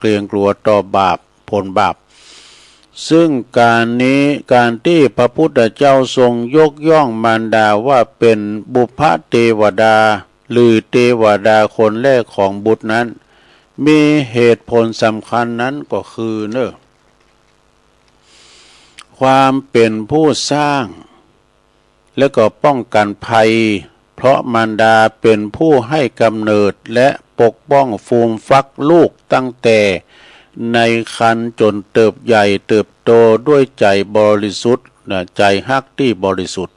เกรงกลัวต่อบาปผลบาปซึ่งการที่พระพุทธเจ้าทรงยกย่องมารดาว่าเป็นบุพเทวดาหรือเทวดาคนแรกของบุตรนั้นมีเหตุผลสำคัญนั้นก็คือความเป็นผู้สร้างและก็ป้องกันภัยเพราะมารดาเป็นผู้ให้กำเนิดและปกป้องฟูมฟักลูกตั้งแต่ในครรภ์จนเติบใหญ่เติบโตด้วยใจบริสุทธิ์ใจฮักที่บริสุทธิ์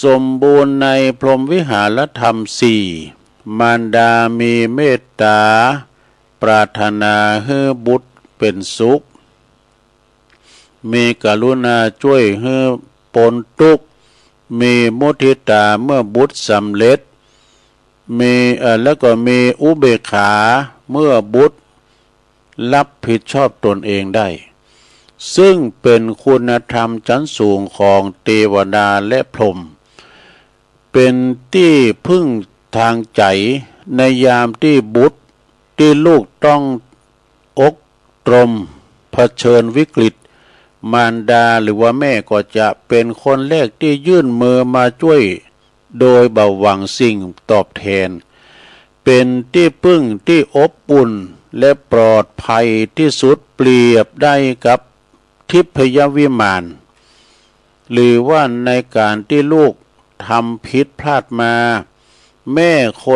สมบูรณ์ในพรหมวิหารธรรมสี่มารดามีเมตตาปรารถนาให้บุตรเป็นสุขมีกรุณาช่วยให้ปนทุกข์มีมุทิตาเมื่อบุตรสำเร็จแล้วก็มีอุเบกขาเมื่อบุตรรับผิดชอบตนเองได้ซึ่งเป็นคุณธรรมชั้นสูงของเทวดาและพรหมเป็นที่พึ่งทางใจในยามที่บุตรที่ลูกต้องอกตรมเผชิญวิกฤตมารดาหรือว่าแม่ก็จะเป็นคนแรกที่ยื่นมือมาช่วยโดยบ่หวังสิ่งตอบแทนเป็นที่พึ่งที่อบอุ่นและปลอดภัยที่สุดเปรียบได้กับทิพยวิมานหรือว่าในการที่ลูกทำผิดพลาดมาแม้ค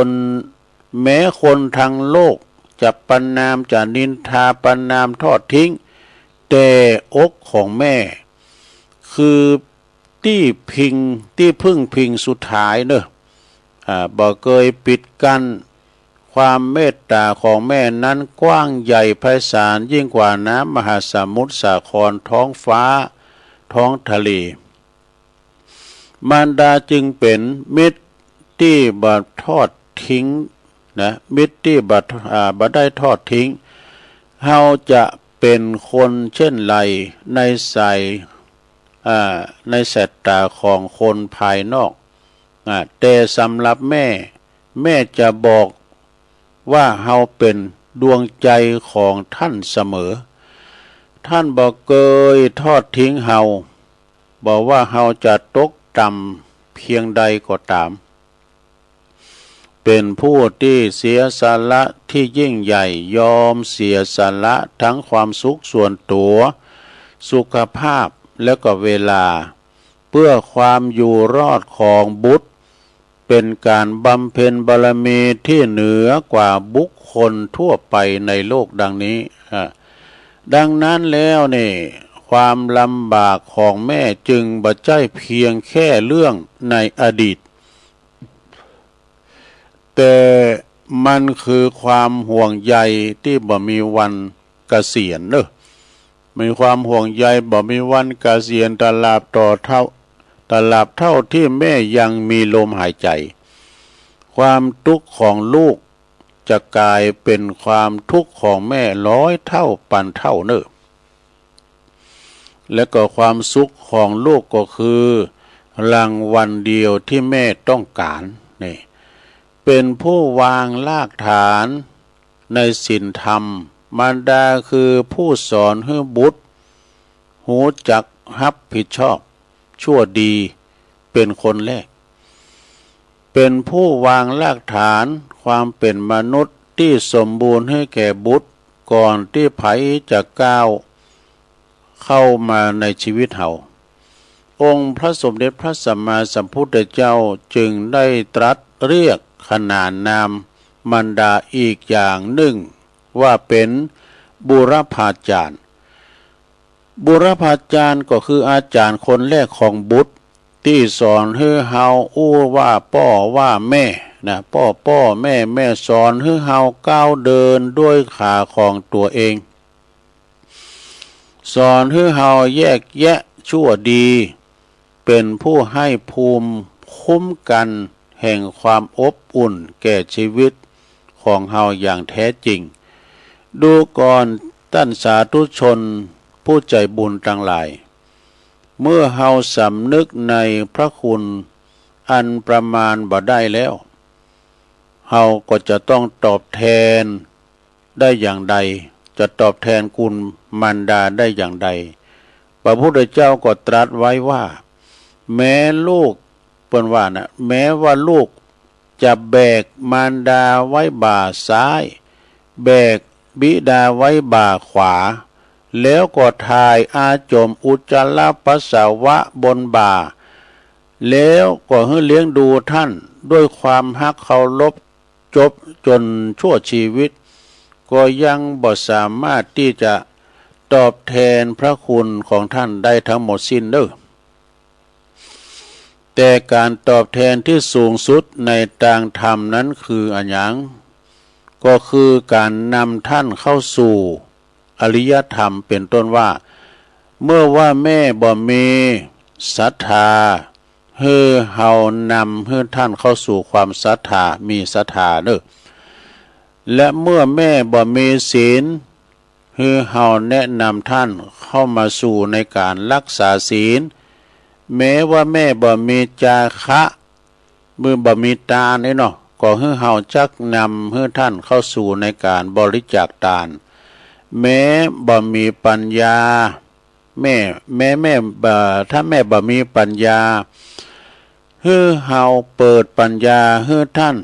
นทางโลกจะประณามจะนินทาประณามทอดทิ้งแต่อกของแม่คือที่พึ่งพิงสุดท้ายบ่เคยปิดกั้นความเมตตาของแม่นั้นกว้างใหญ่ไพศาลยิ่งกว่าน้ำมหาสมุทรสาครท้องฟ้าท้องทะเลมารดาจึงเป็นมิตรที่บัดทอดทิ้งมิตรที่บัดได้ทอดทิ้งเฮาจะเป็นคนเช่นไรในสายตาของคนภายนอกแต่สำหรับแม่จะบอกว่าเฮาเป็นดวงใจของท่านเสมอท่านบอกเคยทอดทิ้งเฮาบอกว่าเฮาจะตกต่ำเพียงใดก็ตามเป็นผู้ที่เสียสละที่ยิ่งใหญ่ยอมเสียสละทั้งความสุขส่วนตัวสุขภาพและก็เวลาเพื่อความอยู่รอดของบุตรเป็นการบำเพ็ญบารมีที่เหนือกว่าบุคคลทั่วไปในโลกดังนี้ดังนั้นแล้วความลำบากของแม่จึงบ่ใช่เพียงแค่เรื่องในอดีตแต่มันคือความห่วงใยที่บ่มีวันเกษียณมีความห่วงใยบ่มีวันเกษียณตลาบเท่าที่แม่ยังมีลมหายใจความทุกข์ของลูกจะกลายเป็นความทุกข์ของแม่100 เท่าพันเท่าและก็ความสุขของลูกก็คือรางวัลเดียวที่แม่ต้องการเป็นผู้วางรากฐานในศีลธรรมมารดาคือผู้สอนให้บุตรรู้จักรับผิดชอบชั่วดีเป็นคนแรกเป็นผู้วางรากฐานความเป็นมนุษย์ที่สมบูรณ์ให้แก่บุตรก่อนที่ไผจะก้าวเข้ามาในชีวิตเฮาองค์พระสมเด็จพระสัมมาสัมพุทธเจ้าจึงได้ตรัสเรียกขนานนามมารดาอีกอย่างหนึ่งว่าเป็นบุรพาจารย์บุรพาจารย์ก็คืออาจารย์คนแรกของบุตรที่สอนให้เฮาว่าพ่อว่าแม่พ่อแม่สอนให้เฮาก้าวเดินด้วยขาของตัวเองสอนให้เฮาแยกแยะชั่วดีเป็นผู้ให้ภูมิคุ้มกันแห่งความอบอุ่นแก่ชีวิตของเฮาอย่างแท้จริงดูก่อนท่านสาธุชนผู้ใจบุญทั้งหลายเมื่อเฮาสำนึกในพระคุณอันประมาณบ่ได้แล้วเฮาก็จะต้องตอบแทน ได้อย่างใดจะตอบแทนคุณมารดาได้อย่างใดพระพุทธเจ้าก็ตรัสไว้ว่าแม้ลูกเปิ้นว่านะแม้ว่าลูกจะแบกมารดาไว้บ่าซ้ายแบกบิดาไว้บ่าขวาแล้วก็ทายอาจมอุจจาระปัสสาวะบนบ่าแล้วก็ให้เลี้ยงดูท่านด้วยความฮักเคารพจบจนชั่วชีวิตก็ยังบ่สามารถที่จะตอบแทนพระคุณของท่านได้ทั้งหมดสิ้นเด้อแต่การตอบแทนที่สูงสุดในทางธรรมนั้นคืออันหยังก็คือการนำท่านเข้าสู่อริยธรรมเป็นต้นว่าเมื่อว่าแม่บ่มีศรัทธาเฮานำท่านเข้าสู่ความศรัทธามีศรัทธาเด้อและเมื่อแม่บ่มีศีลเฮาแนะนำท่านเข้ามาสู่ในการรักษาศีลแม้ว่าแม่บ่มีจาคะมือบ่มีทานเนาะก็เฮาจักนำท่านเข้าสู่ในการบริจาคทานแม้บ่มีปัญญาแม่ถ้าแม่บ่มีปัญญาเฮาเปิดปัญญาท่าน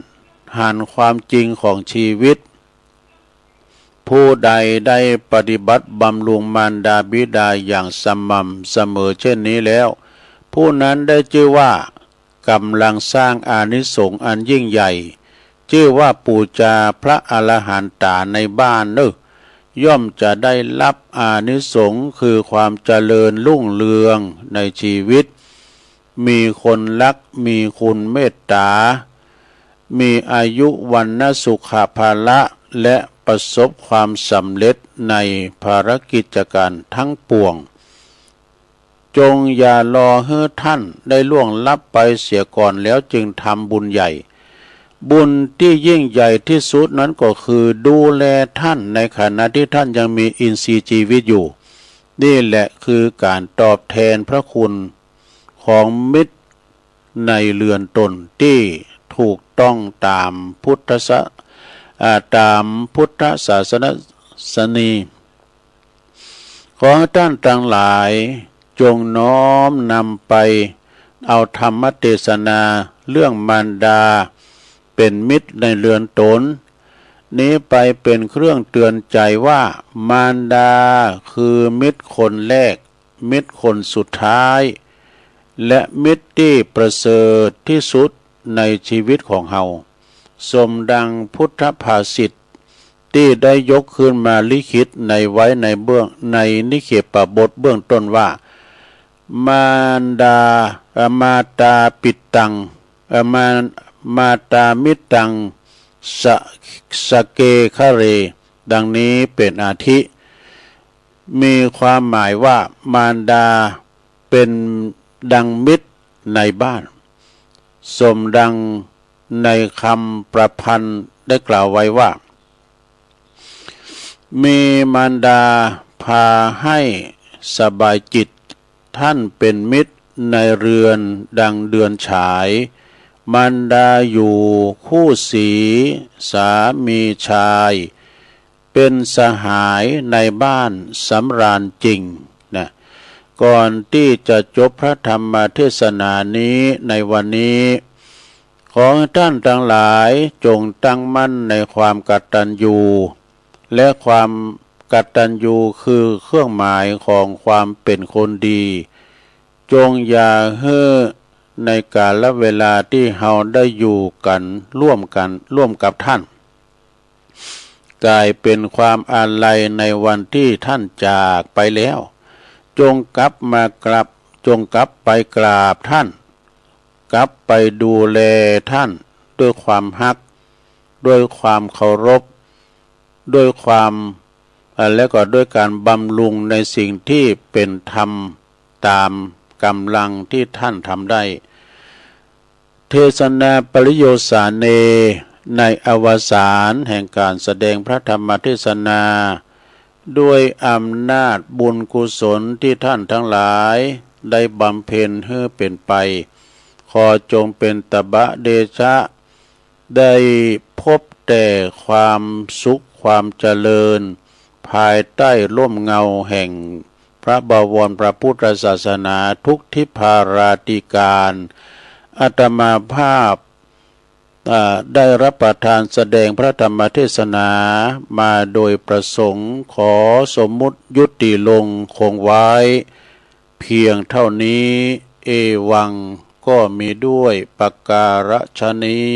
หันความจริงของชีวิตผู้ใดได้ปฏิบัติบำรุงมารดาบิดาอย่างสม่ำเสมอเช่นนี้แล้วผู้นั้นได้ชื่อว่ากำลังสร้างอานิสงส์อันยิ่งใหญ่ชื่อว่าปูชาพระอรหันตาในบ้านย่อมจะได้รับอานิสงส์คือความเจริญรุ่งเรืองในชีวิตมีคนรักมีคุณเมตตามีอายุวันนะสุขภาละและประสบความสำเร็จในภารกิจการทั้งปวงจงอย่ารอให้ท่านได้ล่วงลับไปเสียก่อนแล้วจึงทำบุญใหญ่บุญที่ยิ่งใหญ่ที่สุดนั้นก็คือดูแลท่านในขณะที่ท่านยังมีอินทรีย์ชีวิตอยู่นี่แหละคือการตอบแทนพระคุณของมิตรในเรือนตนที่ถูกต้องตามพุทธศาสนสนีขอให้ท่านทั้งหลายจงน้อมนำไปเอาธรรมเทศนาเรื่องมารดาเป็นมิตรในเรือนตนนี้ไปเป็นเครื่องเตือนใจว่ามารดาคือมิตรคนแรกมิตรคนสุดท้ายและมิตรที่ประเสริฐที่สุดในชีวิตของเฮาสมดังพุทธภาษิตที่ได้ยกขึ้นมาลิขิตไว้ในนิเคปบทเบื้องต้นว่ามารดามาตาปิตังมาตามิตังสเกคะเรดังนี้เป็นอาทิมีความหมายว่ามารดาเป็นดังมิตรในบ้านสมดังในคำประพันธ์ได้กล่าวไว้ว่ามีมารดาพาให้สบายจิตท่านเป็นมิตรในเรือนดังเดือนฉายมารดาอยู่คู่สีสามีชายเป็นสหายในบ้านสำราญจริงนะก่อนที่จะจบพระธรรมเทศนานี้ในวันนี้ขอให้ท่านทั้งหลายจงตั้งมั่นในความกตัญญูและความกตัญญูคือเครื่องหมายของความเป็นคนดีจงอย่าในกาลเวลาที่เฮาได้อยู่กันร่วมกับท่านกลายเป็นความอาลัยในวันที่ท่านจากไปแล้วจงกลับไปกราบท่านกลับไปดูแลท่านด้วยความฮักด้วยความเคารพด้วยความและก็ด้วยการบำรุงในสิ่งที่เป็นธรรมตามกำลังที่ท่านทำได้เทศนาปริโยสาเนในอวสานแห่งการแสดงพระธรรมเทศนาด้วยอำนาจบุญกุศลที่ท่านทั้งหลายได้บำเพ็ญให้เป็นไปขอจงเป็นตบะเดชะได้พบแต่ความสุข ความเจริญภายใต้ร่มเงาแห่งพระบวรพระพุทธศาสนาทุกทิพาราติการอาตมาภาพได้รับประทานแสดงพระธรรมเทศนามาโดยประสงค์ขอสมมุติยุติลงคงไว้เพียงเท่านี้เอวังก็มีด้วยประการฉนี้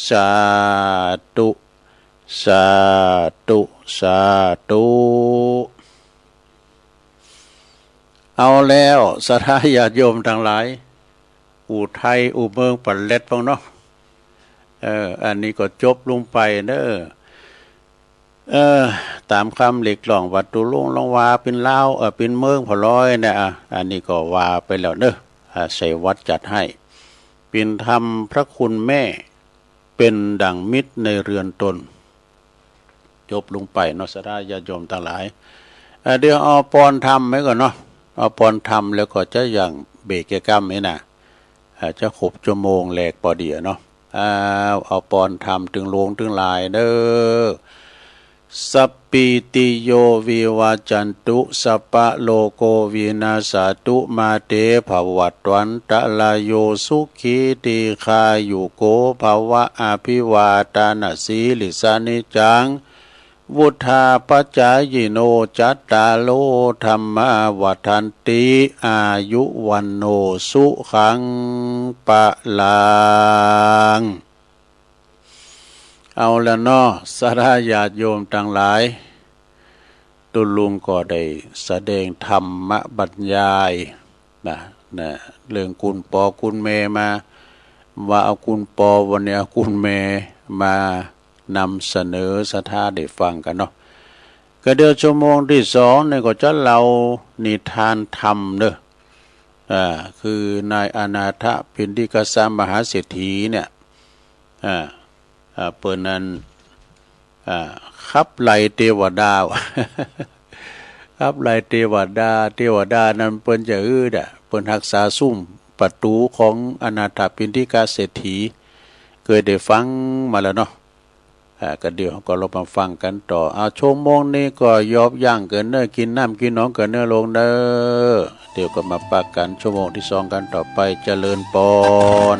สาธุสาธุสาธุเอาแล้วสัทธาญาติโยมทั้งหลายอู่ไทยอู่เมืองปันเล็ดบ้างเนาะอันนี้ก็จบลงไปเนอะตามคำเหล็กหล่องวัดตุลุงลองวาเป็นเล่าเป็นเมืองพอร้อยเนี่ยอันนี้ก็วาไปแล้วเนอะใส่วัดจัดให้เป็นธรรมพระคุณแม่เป็นดั่งมิตรในเรือนตนจบลงไปเนาะสัทธาญาติโยมทั้งหลายเดี๋ยวเอาปอนทำไหมก่อนเนาะเอาปอนทำแล้วก็จะอย่างเบรกกรรมไหมนะจะขบชั่วโมงแหลกพอดีเนาะเอาปอนทำถึงลงถึงลายเด้อสัปปิติโยวิวาจันตุสัปปะโลโกวินาสตุมาเตภวัตวันตะลายโยสุขีติคายุโกภวะอภิวาตานาสีลิสานิจังวุธาปัจจายโนจัตตาโลธรรมาวัฏันติอายุวันโนสุขังปะลังเอาละเนาะสาราญาติโยมทั้งหลายตุลุงก็ได้แสดงธรรมบรรยายนะเรื่องกุลปอกุลเมมาว่าเอากุลปอวันนี้เอากุลเมมานำเสนอสถาได้ฟังกันเนาะก็เดี๋ยวชั่วโมงที่สองเนี่ยก็จะเล่านิทานธรรมเด้อคือนายอนาถปิณฑิกสามหาเศรษฐีเนี่ยเปิดนั้นขับไล่เทวดา ขับไล่เทวดานั้นเปิ้นจะเปิ้นรักษาซุ่มประตูของอนาถปิณฑิกเศรษฐีเคยได้ฟังมาแล้วเนาะก็เดี๋ยวก็เรามาฟังกันต่อเอาชั่วโมงนี้ก็ยอบย่างเกินเนื้อกินน้ำกินน้องเกินเนื้อลงเด้อเดี๋ยวก็มาปากกันชั่วโมงที่สองกันต่อไปเจริญปอน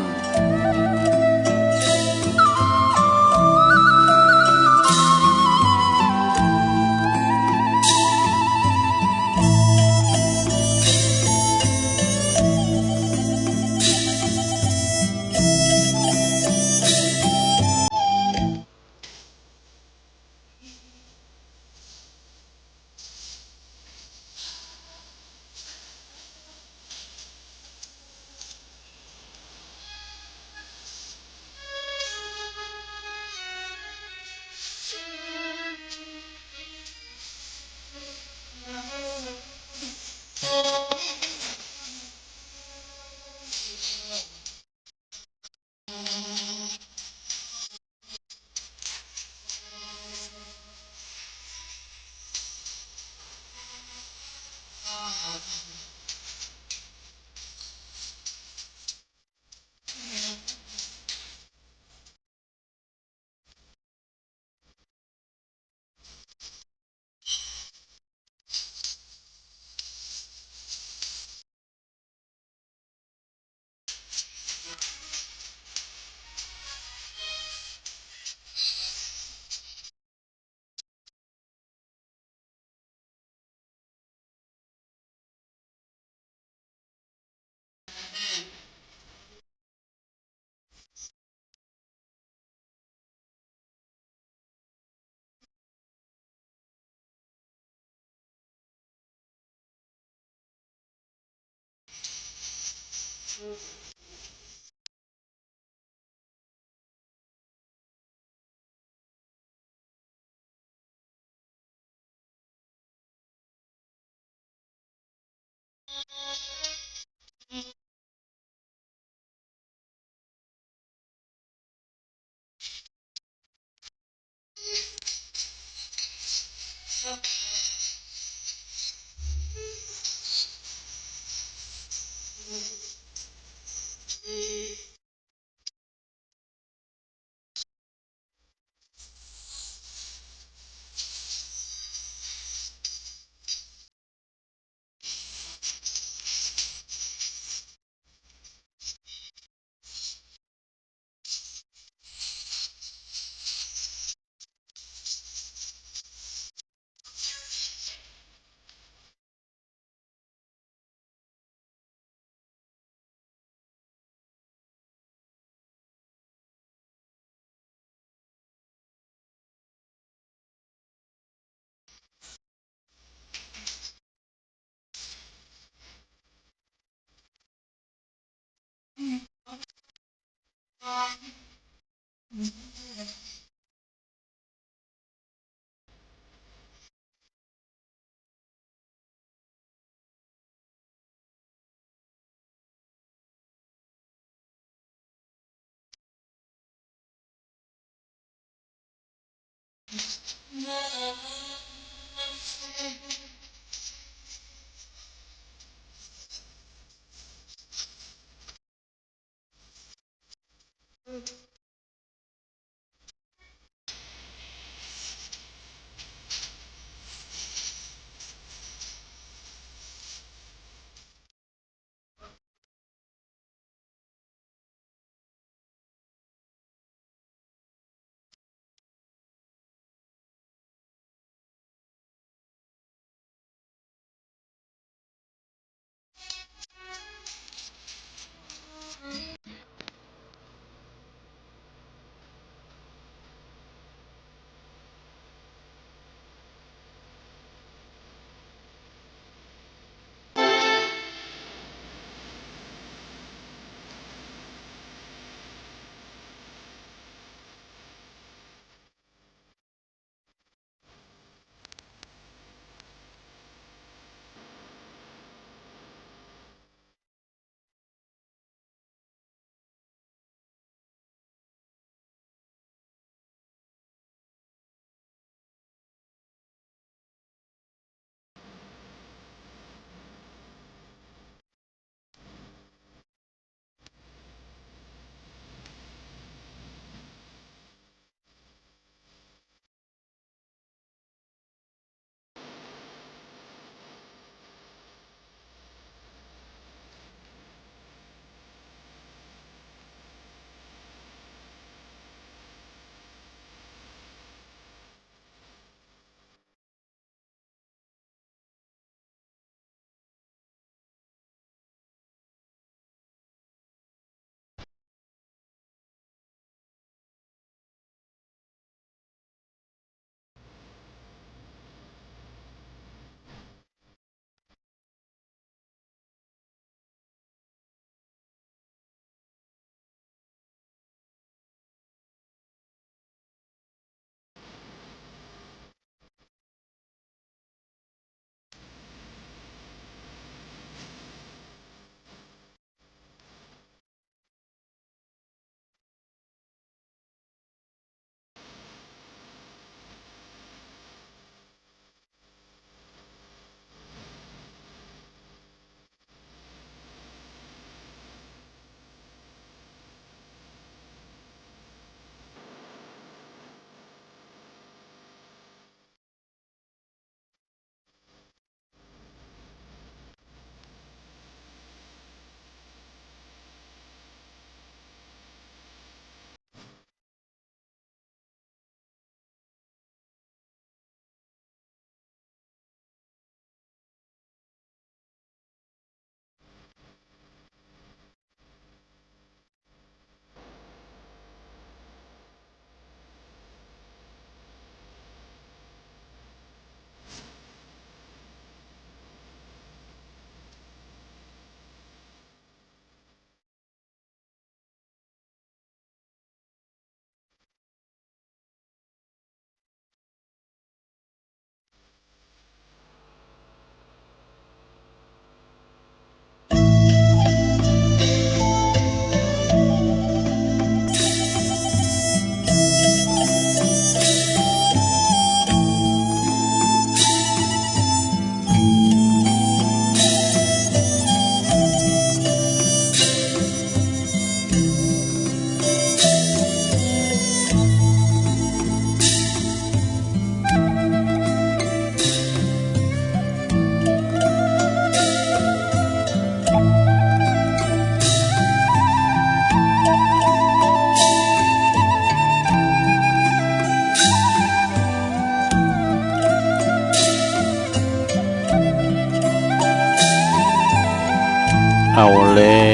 เอาแล้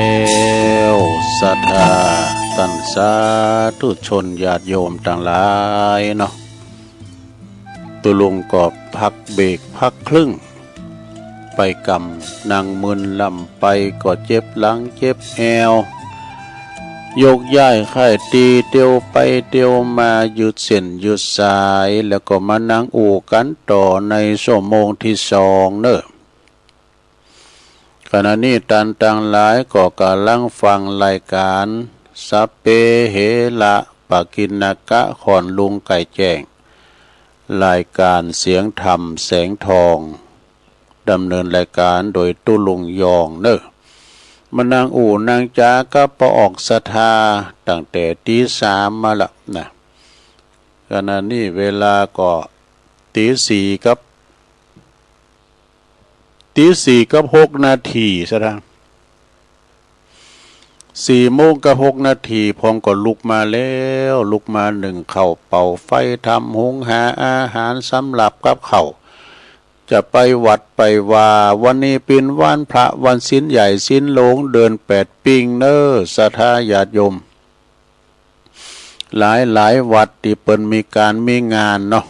วศรัทธาตันสาธุชนญาติโยมต่างหลายเนาะตุลุงก็พักเบรกพักครึ่งไปกำนั่งมึนลำไปก็เจ็บหลังเจ็บแอวยกย้ายค่ายตีเตียวไปเตียวมาหยุดเส้นหยุดสายแล้วก็มานั่งอู่กันต่อในชั่วโมงที่สองเนอะขณะนี้ตันต่างหลายก็กำลังฟังรายการสัพเพเหระปกิณกะขอนลุงไก่แจ้ง รายการเสียงธรรมแสงทองดำเนินรายการโดยตุลุงยองเนอะมานางอู่นางจ้าก็ปออกศรัทธาตั้งแต่ตีสามมาละนะขณะนี้เวลาก็ตีสี่กับ6 นาทีซะทั้ง4 โมงกับ 6 นาทีพองก็ลุกมาแล้วลุกมาหนึ่งเข่าเป่าไฟทำหุงหาอาหารสำหรับกับเข่าจะไปวัดไปว่าวันนี้เป็นวันพระวันศีลใหญ่ศีลหลงเดือน8ปิงเนอศรัทธาญาติโยมหลายวัดที่เปิ้นมีการมีงานเนาะ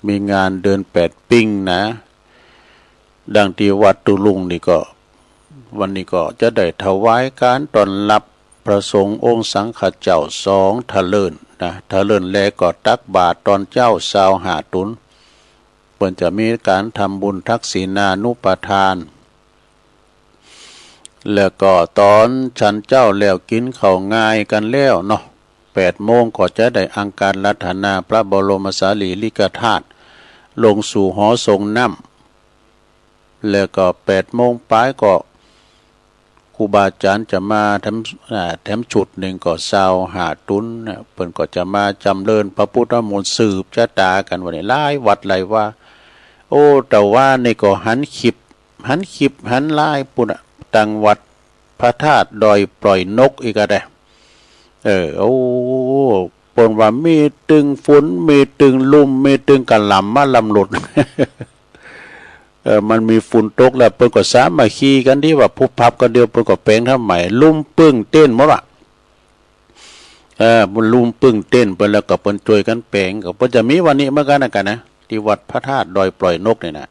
มีงานเดือน8ปิงนะดังที่วัดตุลุงนี่ก็วันนี้ก็จะได้ถวายการต้อนรับพระสงฆ์องค์สังฆเจ้า2ทะเลินนะทะเลินแลก็ตักบาตรตอนเจ้า25 ตุนเปิ้นจะมีการทำบุญทักษิณานุปทานแล้วก็ตอนฉันเจ้าแล้วกินข้าวง่ายกันแล้วเนาะ8 โมงก็จะได้อังการรัตนาพระบรมสารีริกธาตุลงสู่หอทรงน้ำแล้วก็8 โมงปลายก็ครูบาอาจารย์จะมาแถมจุดหนึ่งก็25 ตุนเพิ่นก็จะมาจำเริญพระพุทธมนต์สืบชะตากันวันนี้หลายวัดหลายว่าโอ้แต่ว่านี่ก็หันลายปุ่นตังวัดพระธาตุดอยปล่อยนกอีกอะได้โอ้ปนว่ามีตึงฝนมีตึงลมมีตึงกะหล่ำมาลำหลุด มันมีฝุ่นตกแล้วเปิ้นก็สามัคคีกันที่ว่าพุบพับกันเดียวเปิ้นก็แปลงทำใหม่ลุ่มปึ้งเต้นหมดอ่ะมันลุ่มปึ้งเต้นเปิ้นแล้วก็เปิ้นช่วยกันแปลงก็เปิ้นจะมีวันนี้เหมือนกันนะที่วัดพระธาตุดอยปล่อยนกนี่นะ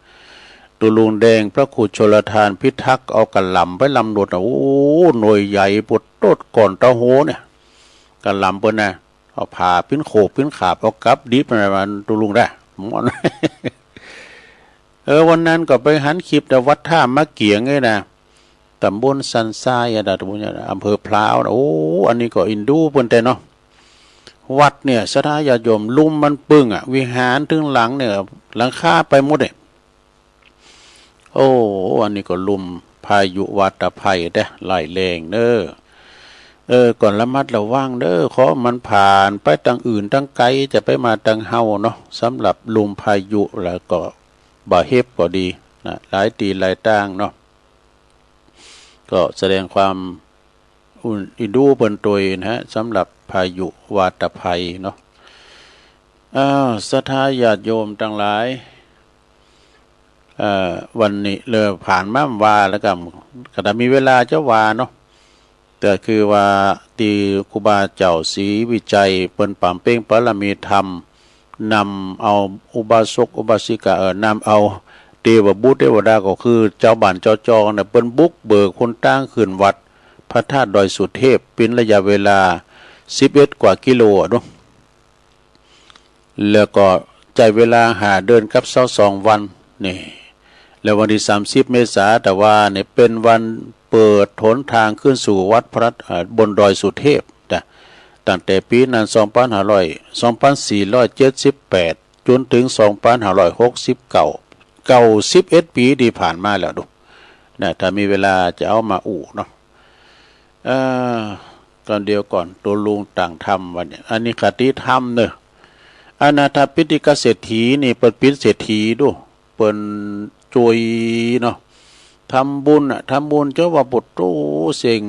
ตุลุงแดงพระครูชลทานพิทักษ์เอากะหล่ำไปลำหลุดโอ้หน่วยใหญ่ปวดโตดก่อนตะโหเนี่ยกะหล่ำเปิ้นนะเอาผ่าปิ้นโขบปิ้นขาบเอากับดิบมันตุลุงได้หมอนวันนั้นก็ไปหันคลิปแต่วัดท่ามะเกียงไงนะตำบลสันทรายตำบลอำเภอพร้าวโอ้อันนี้ก็อินดูเปิ้นแต่เนาะวัดเนี่ยศรัทธาญาติโยมลุ่มมันปึ้งวิหารถึงหลังเนี่ยหลังคาไปหมดเลยโอ้อันนี้ก็ลุ่มพายุวัฏภัยเด้ไล่แรงเด้อก่อนละมัดระวังเด้อขอมันผ่านไปทางอื่นทางไกลจะไปมาทางเฮาเนาะสำหรับลุ่มพายุแล้วก็บ่เฮ็บก็ดีนะหลายตีหลายต่างเนาะก็แสดงความอินดูเปิ้นตัวนะฮะสำหรับพายุวาตภัยเนาะศรัทธาญาติโยมทั้งหลายวันนี้เลยผ่านมาว่าแล้วก็มีเวลาจะว่าเนาะแต่คือว่าตีครูบาเจ้าศรีวิจัยเปิ้นปามเป้งปรมีธรรมนำเอาอุบาสกอุบาสิกานำเอาเทวบุตรเทวดาก็คือเจ้าบ้านเจ้าจอเนี่ยเปิ้นบุกเบิกคนตั้งขึ้นวัดพระธาตุดอยสุเทพเป็นระยะเวลา11 กว่ากิโลเนาะแล้วก็ใจเวลาหาเดินกับ22 วันนี่แล้ววันที่30 เมษายนแต่ว่าเนี่ยเป็นวันเปิดหนทางขึ้นสู่วัดพระบนดอยสุเทพตั้งแต่ปีนั้น2478จนถึง2569 ปีที่ผ่านมาแล้วดูนะถ้ามีเวลาจะเอามาเนาะก่อนเดียวก่อนตัวลุงต่างธรรมวันนี้อันนี้คติธรรมเนอะอนาถปิฎกเศรษฐีนี่เปิดปิฎเศรษฐีดูเปิดจวยเนาะทำบุญเจ้าว่าบุตรโตเสียง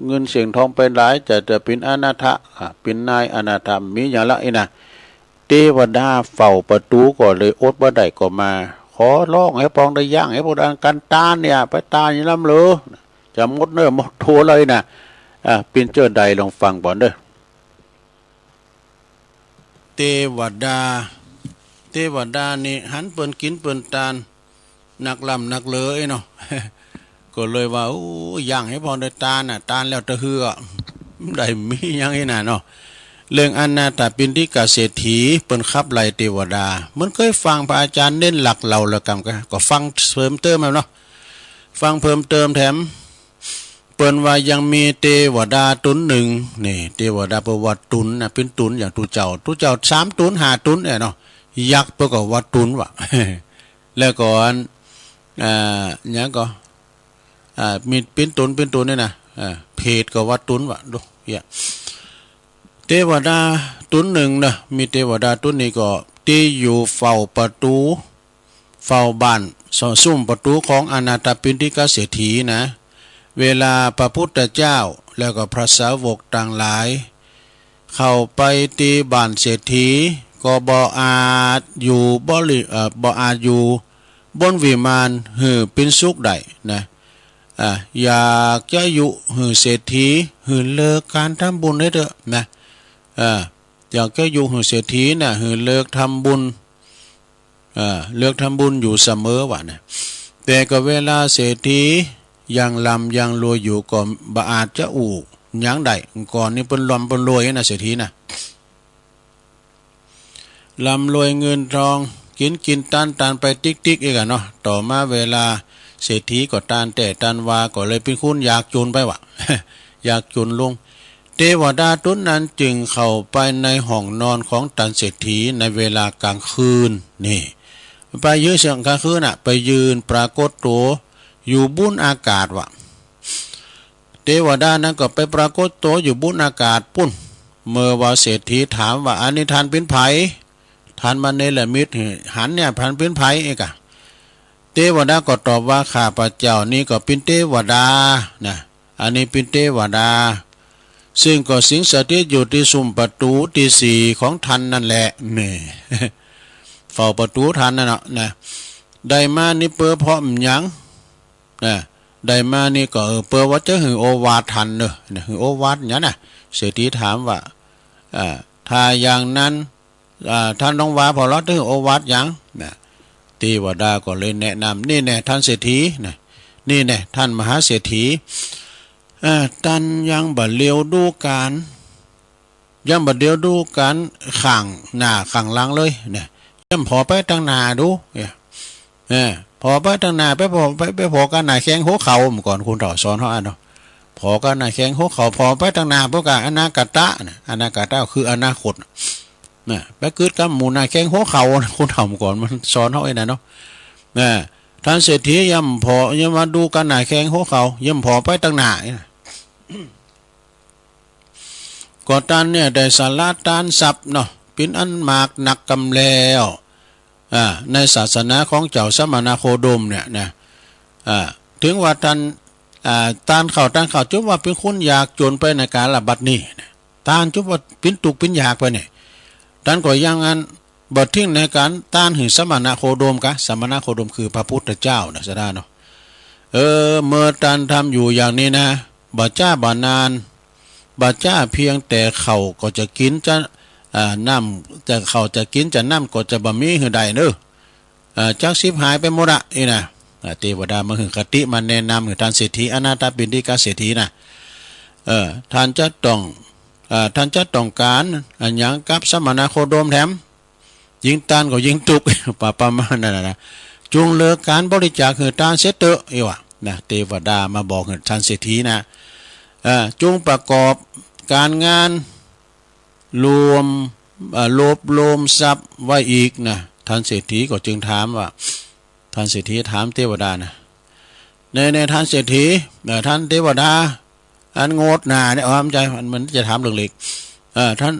เงินเสียงทองไปหลายจะเป็นอนาถะเป็นนายอนาถามีอย่างละนะเทวดาเฝ้าประตูก็เลยอดบ่ได้ก็มาขอร้องให้ปองได้ย่างให้พวกดังกันตานเนี่ยไปตานอย่างนั้นเลยจะหมดเนื้อหมดทัวเลยนะเป็นเจ้าใดลองฟังบ่อนเด้อเทวดานี่หันเปิ้นกินเปิ้นตานนักลำนักเลยเนาะ ก็เลยว่าย่างให้พอได้ตาตานแล้วตะเหือได้มีอย่างนี้เนาะเรื่องอนาถปิณฑิกเศรษฐีเปิ้นขับไล่เทวดามันเคยฟังพระอาจารย์เน้นหลักเราแล้วก็ฟังเพิ่มเติมเนาะฟังเพิ่มเติมแถม เปิ้นว่ายังมีเทวดาตุนหนึ่งนี่เทวดาประวัติตุนนะเป็นตุนอย่างตุเจ้า3ตุน5ตุนเนี่ยเนาะยักษ์เปิ้นก็ว่าตุนว่ะ แล้วก่อนหยังก็มีเป็นตุนเนี่ยนะเพศก็ว่าตุนว่ะดูเหี้ยเทวดาตุนหนึ่งนะมีเทวดาตุนนี้ก็ที่อยู่เฝ้าประตูเฝ้าบ้านซุ่มประตูของอนาถปิณฑิกเศรษฐีนะเวลาพระพุทธเจ้าแล้วก็พระสาวกต่างหลายเข้าไปตีบ้านเศรษฐีก็บ่อาจอยู่บ่อาจอยู่บนวิมานหือเป็นสุขได้นะอยากจะอยู่หือเศรษฐีหือเลิกการทำบุญได้เถอะนะอยากจะอยู่หือเศรษฐีนะหือเลิกทำบุญเลิกทำบุญอยู่เสมอวะนะแต่ก็เวลาเศรษฐียังลำยังรวยอยู่ก็บ่อาจจะยังได้ก่อนนี่เปิ้นลำเปิ้นรวยนะเศรษฐีนะลำรวยเงินทองกินตันไปติ๊กอีกอะเนาะต่อมาเวลาเศรษฐีก็ตันวาก็เลยเป็นคุณอยากจนไปวะ อยากจนลงเทวดาตุนนั้นจึงเข้าไปในห้องนอนของตันเศรษฐีในเวลากลางคืนนี่ไปยืนเสียงกลางคืนไปยืนปรากฏตัวอยู่บุญอากาศวะเทวดานั้นก็ไปปรากฏตัวอยู่บุญอากาศปุ้นเมื่อว่าเศรษฐีถามว่าอันนี้ทานเป็นไผทานมันเนรมิตหันเนี่ยทานเป็นไผเอกะเทวดาก็ตอบว่าข้าพเจ้านี่ก็เป็นเทวดานะอันนี้เป็นเทวดาซึ่งก็สิงสถิตอยู่ที่ซุ้มประตูที่4ของท่านนั่นแหละนี่ เฝ้าประตูท่านนั่นนะได้มานี่เปื้อเพราะหยังนะได้มานี่ก็เปื้อว่าจะหือโอวาททันเนอะหือโอวาทเนี่ยนะเศรษฐีถามว่าถ้าอย่างนั้นท่านน้องวาพอรอดถึงโอวาทยังนะเทวดาก็เลยแนะนำนี่แน่ท่านเศรษฐีนะนี่แน่ท่านมหาเศรษฐีท่านยังบ่เลี้ยวดูการข้างหน้าข้างหลังเลยเนี่ยยังพอไปทางหน้าดูพอไปทางหน้าไปพอกันหน้าแข้งหัวเข่าเมื่อก่อนคุณต่อสอนเขาเนาะพอกันหน้าแข้งหัวเข่าพอไปทางหน้าพวกกันอนาคตะนะอนาคตะคืออนาคตนะไปเกิดกับหมู่หน้าแข้งหัวเข่าคุณทำก่อนมันสอนเขาเองนะเนาะท่านเศรษฐีย่ำมาดูกันหน้าแข้งหัวเข่าย่ำพอไปทางหน้าก่อนท่านเนี่ยได้สาระตานศัพท์เนาะเป็นอันมากหนักกำแล้วในศาสนาของเจ้าสมณโคดมเนี่ยนะถึงว่าท่านตานข่าวจุบว่าเป็นคนอยากจนไปในการละบัดนี้ตานจุบว่าเป็นตุกเป็นอยากไปเนี่ยท่านก็ยังอันบัดทิ้งในการตานหือสมณโคดมกะสมณโคดมคือพระพุทธเจ้านะสดาเนาะเมื่อท่านทำอยู่อย่างนี้นะบัดจ้าบานานบัดจ้าเพียงแต่เขาก็จะกินจะน้ำแต่เขาจะกินจะน้ำก็จะบะมีหือใดเนอะจักสิบหายไปหมดอะนี่นะเทวดามาหือคติมันแนะนำหือท่านเศรษฐีอนาถปิณฑิกเศรษฐีนะท่านจะต้องการอันยังกับสมณโคดมแถมยิงตานก็ยิงตุกประมาณนั้นนะจุงเลิกการบริจาคหือตานเสตเตอเอวะนะเทวดามาบอกหือท่านเศรษฐีนะจุงประกอบการงานรวมรวมทรัพย์ไว้อีกนะท่านเศรษฐีก็จึงถามว่าท่านเศรษฐีถามเทวดานะในท่านเศรษฐีท่านเทวดาอันโงดหนาเนี่ยความใจมันจะถามเรื่องเล็กท่าน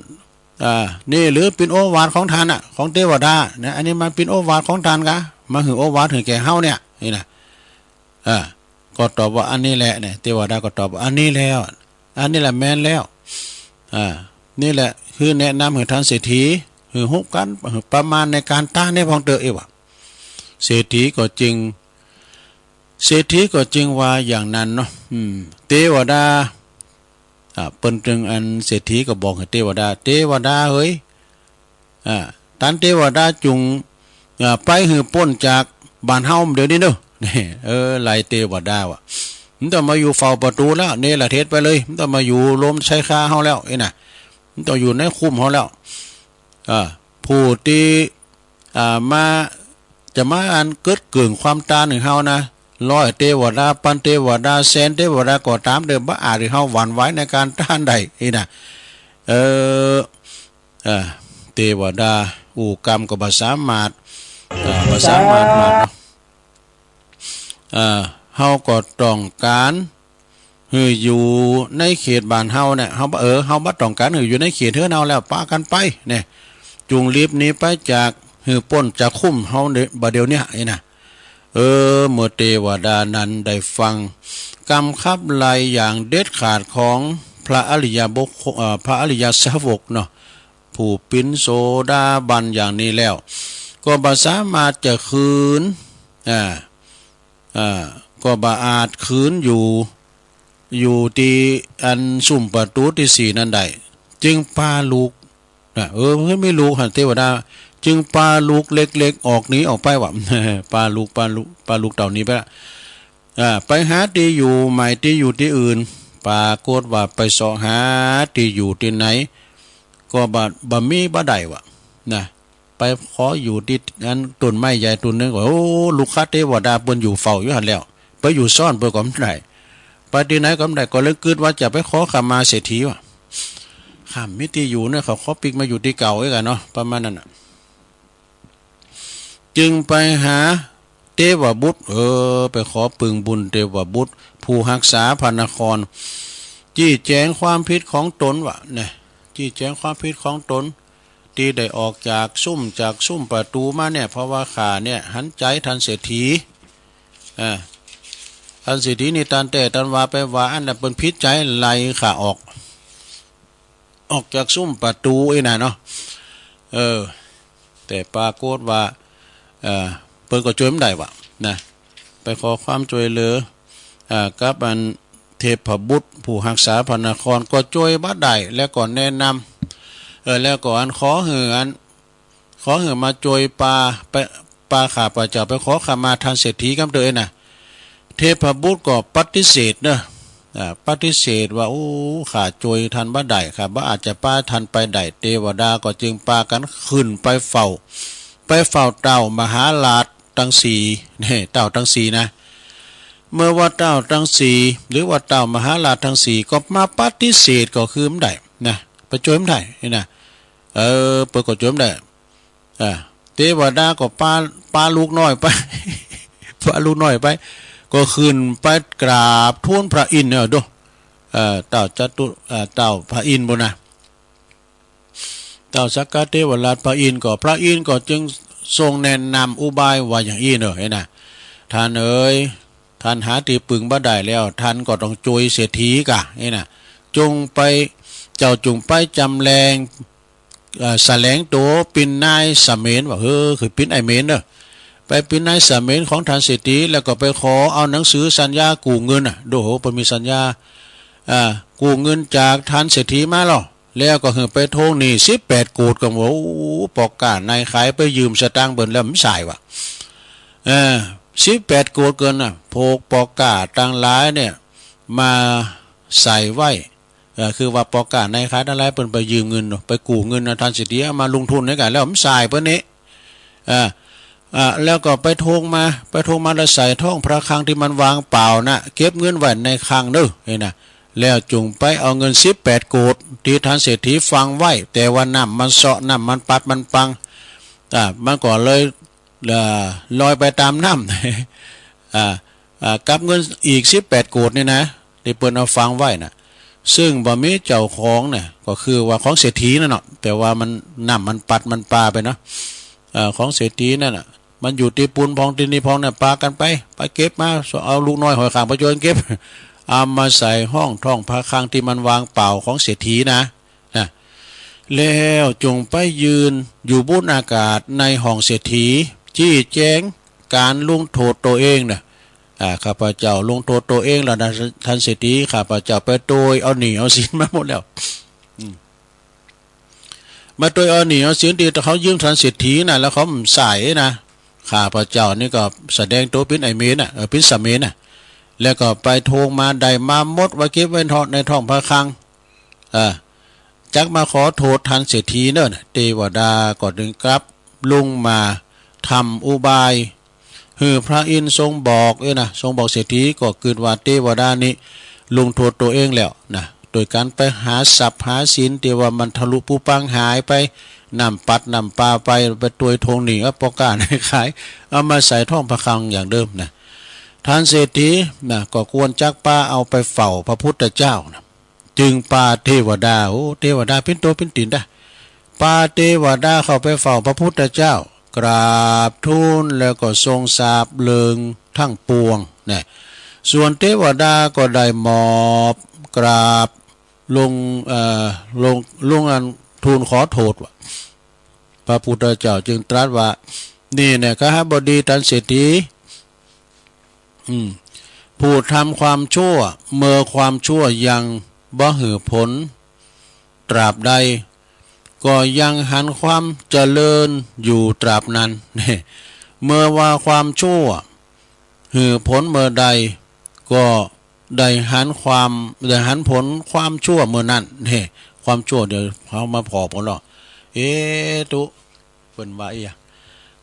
นี่หรือเป็นโอวาทของท่านอ่ะของเทวดานะอันนี้มันเป็นโอวาทของท่านกะมาหือโอวาทถึงแก่เฮาเนี่ยนี่นะก็ตอบว่าอันนี้แหละเนี่ยเทวดาก็ตอบว่าอันนี้แล้วอันนี้แหละแม่นแล้วนี่แหละคือแนะนำให้ท่านเศรษฐีคือฮุบกันประมาณในการต้านในพองเตอเอวะเศรษฐีก็จริงว่าอย่างนั้นเนาะเทวดาเปิ้นจึงอันเศรษฐีก็บอกให้เทวดาเฮ้ยท่านเทวดาจุงไปหือป้นจากบ้านเฮาเดี๋ยวนี้เนาะนี่ไล่เทวดาวะมันต้องมาอยู่เฝ้าประตูแล้วเนรเทศไปเลยมันต้องมาอยู่ลมใช้คาเฮาแล้วน่ะมันต้องอยู่ในคุ้มเฮาแล้วผู้ที่มาจะมาอันเกิดเกิดความตาหนึ่งเฮานะ ร้อยเทวดาพันเทวดาแสนเทวดาก็ตามเดิมบ่อาจที่เฮาหวั่นไหวในการต้านใดนี่นะเทวดาอูกรรมก็บ่สามารถมาเฮาก็ต้องการอยู่ในเขตบ้านเฮาเนี่ยเฮาเฮาบ่ต้องการอยู่ในเขตเฮือนเฮาแล้วปะกันไปเนี่ยจุงรีบหนีไปจากป้นจากคุ้มเฮาบ่เดี๋ยวนี้นี่นะเมื่อเทวดานั้นได้ฟังกำคับไล่อย่างเด็ดขาดของพระอริยบุคคลพระอริยสาวกเนาะผู้ปินโสดาบันอย่างนี้แล้วก็บ่สามารถจะคืนก็บ่อาจคืนอยู่ที่อันสุ่มประตูที่สี่นั่นได้จึงพาลูกเพิ่นไม่ลูกหันเทวดาจึงพาลูกเล็กๆออกหนีออกไปว่าพาลูกเต่านี้ไปละไปหาที่อยู่ใหม่ที่อยู่ที่อื่นปรากฏว่าไปเสาะหาที่อยู่ที่ไหนก็บ่มีบ่ได้ว่ะนะไปขออยู่ที่นั้นต้นไม้ใหญ่ต้นนึงก็โอ้ลูกค้าเทวดาเปิ้นอยู่เฝ้าอยู่หั่นแล้วไปอยู่ซ่อนเปิ้นก็บ่ได้ไปที่ไหนก็บ่ได้ก็เลยคิดว่าจะไปขอขมาเศรษฐีว่ะข้ามมิติอยู่เนี่ยเขาขอปิกมาอยู่ที่เก่าไว้กันเนาะประมาณนั้นน่ะจึงไปหาเทวบุตรไปขอปึงบุญเทวบุตรผู้รักษาพระนครจี้แจงความผิดของตนว่าเนี่ยจี้แจงความผิดของตนที่ได้ออกจากซุ่มประตูมาเนี่ยเพราะว่าข้าเนี่ยหันใจทันเศรษฐีทันเศรษฐีนี่ตันแต่ตันว่าไปว่าอันนั้นเป็นพิษใจไล่ข้าออกจากซุ่มประตูไอ้น่ะเนาะแต่ปรากฏว่าเปิ้นก็ช่วยไม่ได้ว่ะนะไปขอความช่วยเหลือกับอันเทพบุตรผู้รักษาพระนครก็ช่วยบ่ได้แล้วก็แนะนำแล้วก็อันขอหือมาช่วยปาข้าพเจ้าไปขอขมาทานเศรษฐีกับเด้อน่ะเทพบุตรก็ปฏิเสธเด้อปฏิเสธว่าโอ้ข้าช่วยทันบ่ได้ข้าบ่อาจจะป้าทันไปได้เทวดาก็จึงปากันขึ้นไปเฝ้าเต่ามหาราชทั้งสี่นี่เต่าทั้งสี่นะเมื่อว่าเต่าทั้งสี่หรือว่าเต่ามหาราชทั้งสี่ก็มาปฏิเสธก็คือไม่ได้นะไปช่วยไม่ได้นี่นะเปิดก็ช่วยไม่ได้เทวดาก็ปาลูกน้อยไป ปาลูกน้อยไปก็ขึ้นไปกราบทูลพระอินทร์ดูเต่าจัตุเต่าพระอินทร์บนนะเต่าสักกะเทวราชพระอินทร์ก็จึงทรงแนะนำอุบายว่าอย่างนี้เนอะนะท่านท่านหาตีปึงบ่ได้แล้วท่านก็ต้องจุยเศรษฐีกะนี่นะจงไปจำแรงแสลงตัวปินนายสเมนว่าคือปินไอเมนเนอะไปปินนายสเมนของท่านเศรษฐีแล้วก็ไปขอเอาหนังสือสัญญากู้เงินโดโหเพิ่นมีสัญญากู้เงินจากท่านเศรษฐีมาหรอแล้วก็ไปทวงหนี้18โกดก็ว่าโอ้ปอกกานายขายไปยืมสตางค์เบิ่นแล้วมันสายว่ะ18โกดเกินโพกปอกกาตังหลายเนี่ยมาใส่ไว้คือว่าปอกกานายขายทั้งหลายเพิ่นไปยืมเงินไปกู้เงินท่านเศรษฐีเอามาลงทุนในกันแล้วมันสายเพิ่นนี้แล้วก็ไปทวงมาแล้วใส่ท่องพระคลังที่มันวางเปล่านะเก็บเงินไว้ในคลังเด้อนี่นะแล้วจุงไปเอาเงิน18โกดที่ท่านเศรษฐีฟังไว้แต่ว่าน้ำมันเสาะน้ำมันปัดมันปังมันก็เลยลอยไปตามน้ำกับเงินอีก18โกดนี่นะที่เปิ้นเอาฟังไว้นะซึ่งบ่มีเจ้าของเนี่ยก็คือว่าของเศรษฐีนั่นเนาะแต่ว่ามันน้ำมันปัดมันปาไปเนาะของเศรษฐีนั่นน่ะมันอยู่ที่ปูนพองที่นี่พองเนี่ยปากันไปเก็บมาเอาลูกน้อยหอยขางไปโยนเก็บเอามาใส่ห้องท่องพระคลังที่มันวางเปล่าของเศรษฐีนะแล้วจงไปยืนอยู่บนอากาศในห้องเศรษฐีชี้แจงการลงโทษตัวเองนะข้าพเจ้าลงโทษตัวเองแล้วนะท่านเศรษฐีข้าพเจ้าไปโดยเอาหนี้เอาสินมาหมดแล้วมาโดยเอาหนี้เอาสินที่เขายืมท่านเศรษฐีนะแล้วเขาใส่นะข้าพเจ้านี่ก็แสดงตัวเป็นไอเมนเป็นสเมนแล้วก็ไปทวงมาได้มาหมดไว้เก็บไว้ในท้องพระคลังจักมาขอโทษท่านเศรษฐีเนอะเทวดาก็ดึงกลับลงมาทำอุบาย พระอินทร์ทรงบอกนะทรงบอกเศรษฐีก็เกิดว่าเทวดานี้ลงโทษตัวเองแล้วนะโดยการไปหาทรัพย์หาสินที่ว่ามันทะลุปูปังหายไปนำปัดนำปลาไปตัวทงหนีเอาปอกาให้ขายเอามาใส่ท่องพระคลังอย่างเดิมนะท่านเศรษฐีนะก็ควรจักป้าเอาไปเฝ้าพระพุทธเจ้านะจึงปาเทวดาเทวดาเป็นตัวเป็นตินได้ปาเทวดาเข้าไปเฝ้าพระพุทธเจ้ากราบทูลแล้วก็ทรงสาบเลิงทั้งปวงนะส่วนเทวดาก็ได้มอบกราบลงอันทูลขอโทษว่าพระพุทธเจ้าจึงตรัสว่านี่เนี่ยข้าบดีท่านเศรษฐีผู้ทำความชั่วเมื่อความชั่วยังบ่หือผลตราบใดก็ยังหันความเจริญอยู่ตราบนั้นเมื่อว่าความชั่วหือผลเมื่อใดก็ได้หันผลความชั่วเมื่อนั้นความชั่วเดี๋ยวเขามาพอผลหรอกตุเปิ้นว่าอี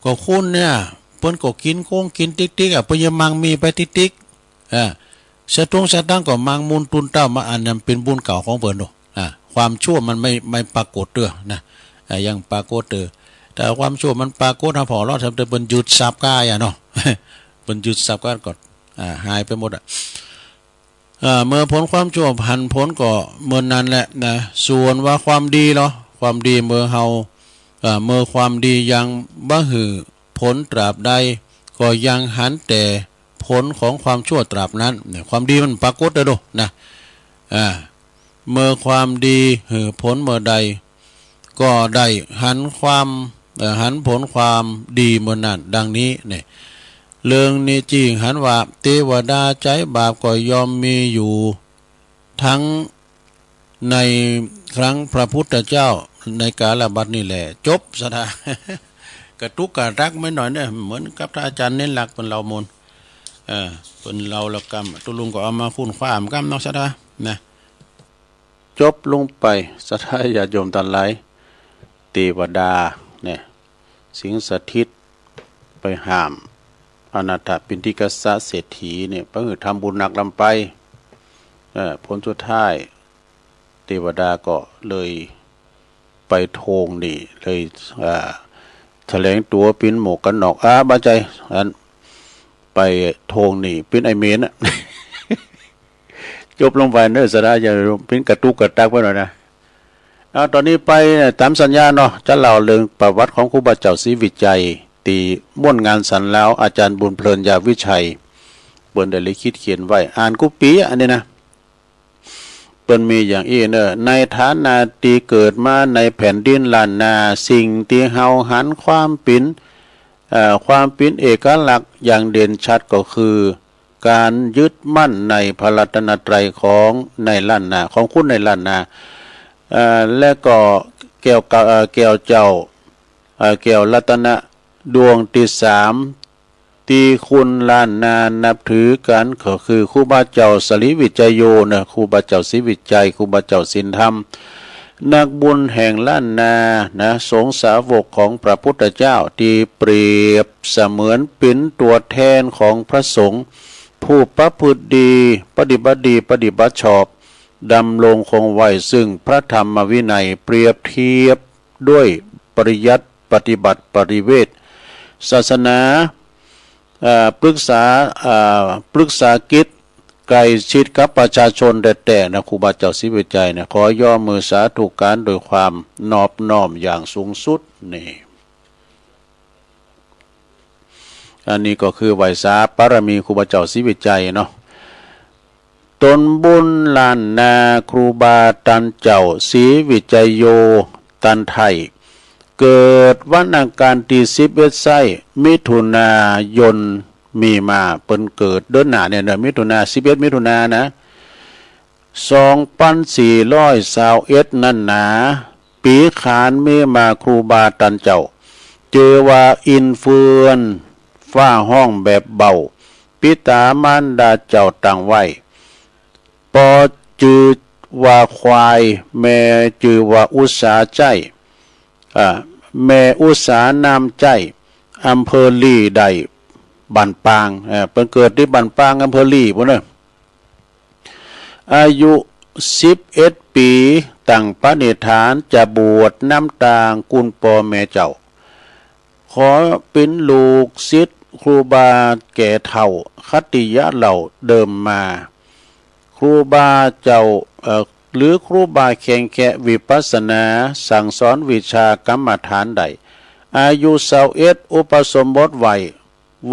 ก็คุณเนี่ยเปิ้นก็กินโกงกินติ๊กๆเปิ้นยังมังมีไปติ๊กๆสะตั้งก็มังมูลตุนเต้ามาอันนั้นเป็นบุญเก่าของเปิ้นโดความชั่วมันไม่ปรากฏเด้อนะยังปรากฏเด้อแต่ความชั่วมันปรากฏถ้าพอรอดทำแต่เปิ้นหยุดสับกายเนาะเปิ้นหยุดสับกายก็หายไปหมดเมื่อผลความชั่วหันผลก็เมื่อนั้นแหละนะส่วนว่าความดีเนาะความดีเมื่อความดียังบ่หือผลตราบใดก็ยังหันแต่ผลของความชั่วตราบนั้นเนี่ยความดีมันปรากฏแล้วนะเมื่อความดีหือผลเมื่อใดก็ได้หันผลความดีเมื่อนั้นดังนี้เนี่ยเรื่องนี้จริงหันว่าเทวดาใจบาปก็ยอมมีอยู่ทั้งในครั้งพระพุทธเจ้าในกาลบัดนี้แหละจบสถากระตุกกระรักไม่หน่อยเนี่ยเหมือนกับท่านอาจารย์เน้นหลักเป็นเรามนเป็นเราละกรรมตุลุงก็เอามาฟุ้นคว้ามกรรมนอกสถานะจบลงไปสถาญาติโยมทั้งหลายเทวดาเนี่ยสิงสถิตไปห้ามอนาถปิณฑิกษะเศรษฐีเนี่ยเพิ่งทำบุญหนักลำไปผลสุดท้ายเทวดาก็เลยไปโทงนี่เลยแถลงตัวปิ้นหมกกันนอกบาใจอันไปโทงนี่ปิ้นไอเมนจบลงไปเนื้อสดาจะปิ้นกระตุกกระตักไว้หน่อยนะตอนนี้ไปตามสัญญาเนาะจะเล่าเรื่องประวัติของครูบาเจ้าศรีวิจัยตีม่วนงานสันแล้วอาจารย์บุญเพลินยาวิชัยเปิ้นได้ลิขิตเขียนไว้อ่านกุปีอันนี้นะเปิ้นมีอย่างอี้ในฐานะตีเกิดมาในแผ่นดินล้านนาสิ่งที่เฮาหันความเป็นเอกลักษณ์อย่างเด่นชัดก็คือการยึดมั่นในพระรัตนตรัยของในล้านนาของคุณในล้านนาและก็แก้วเจ้าแก้วรัตนะดวงที่3ที่คุณล้านนานับถือกันก็คือครูบาเจ้าศรีวิจัยโยนะครูบาเจ้าศรีวิจัยครูบาเจ้าศีลธรรมนักบุญแห่งล้านนานะสงฆ์สาวกของพระพุทธเจ้าที่เปรียบเสมือนเป็นตัวแทนของพระสงฆ์ผู้ประพฤติดีปฏิบัติดีปฏิบัติชอบดำรงคงไว้ซึ่งพระธรรมวินัยเปรียบเทียบด้วยปริยัติปฏิบัติปริเวทศาสนาปรึกษากิจไกลชิดกับประชาชนแต่นะครูบาเจ้าศรีวิจัยเนี่ยขอย่อมือสาธุการโดยความนอบน้อมอย่างสูงสุดนี่อันนี้ก็คือไหวสาปารมีครูบาเจ้าศรีวิจัยเนาะตนบุญล้านนาครูบาตันเจ้าศรีวิจัยโยตันไทยเกิดวันอังคารที่11ไส้มิถุนายนมีมาเปิ้นเกิดเดือนหน้าเนี่ยมิถุนา11มิถุนานะ2421นั่นหนาปีขานเมมาครูบาตันเจ้าเจอว่าอินเฟือนฟ้าห้องแบบเบาปิตามารดาเจ้าตั้งไว้ปอจือว่าควายแม่จือว่าอุษาใจแม่อุษานามใจอำเภอลีใด บันปางเพิ่นเกิดที่บันปางอำเภอลี่พุ่นน่ะอายุ11 ปีตั้งปณิธานจะบวชน้ำตางกุลพ่อแม่เจ้าขอเป็นลูกศิษย์ครูบาแก่เฒ่าคติยะเหล่าเดิมมาครูบาเจ้าหรือครูบาแข่งแกะวิปัสสนาสั่งสอนวิชากรรมฐานใดอายุ21อุปสมบทไว้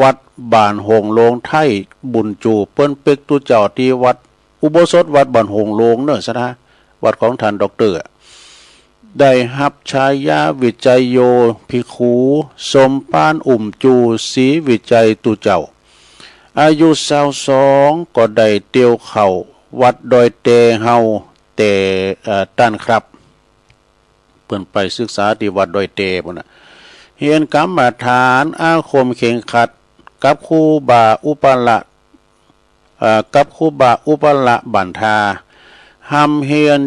วัดบ้านหงโลงไทยบุญจูเปิ้นเป็กตุเจ้าที่วัดอุโบสถวัดบ้านหงโลงเน้อซะนะวัดของท่านดอกเตอร์ได้หับชายาวิจัยโยภิกขุสมปานจูศรีวิจัยตุเจ้าอายุ22ก็ได้เตียวเข้าวัดดอยเตเฮาแต่ต้านครับเพิ่นไปศึกษาที่วัดดอยเตพุ่นน่ะเรียนกรรมฐานอาคมเข่งขัดกับครูบาอุปละบันทาหำเฮียน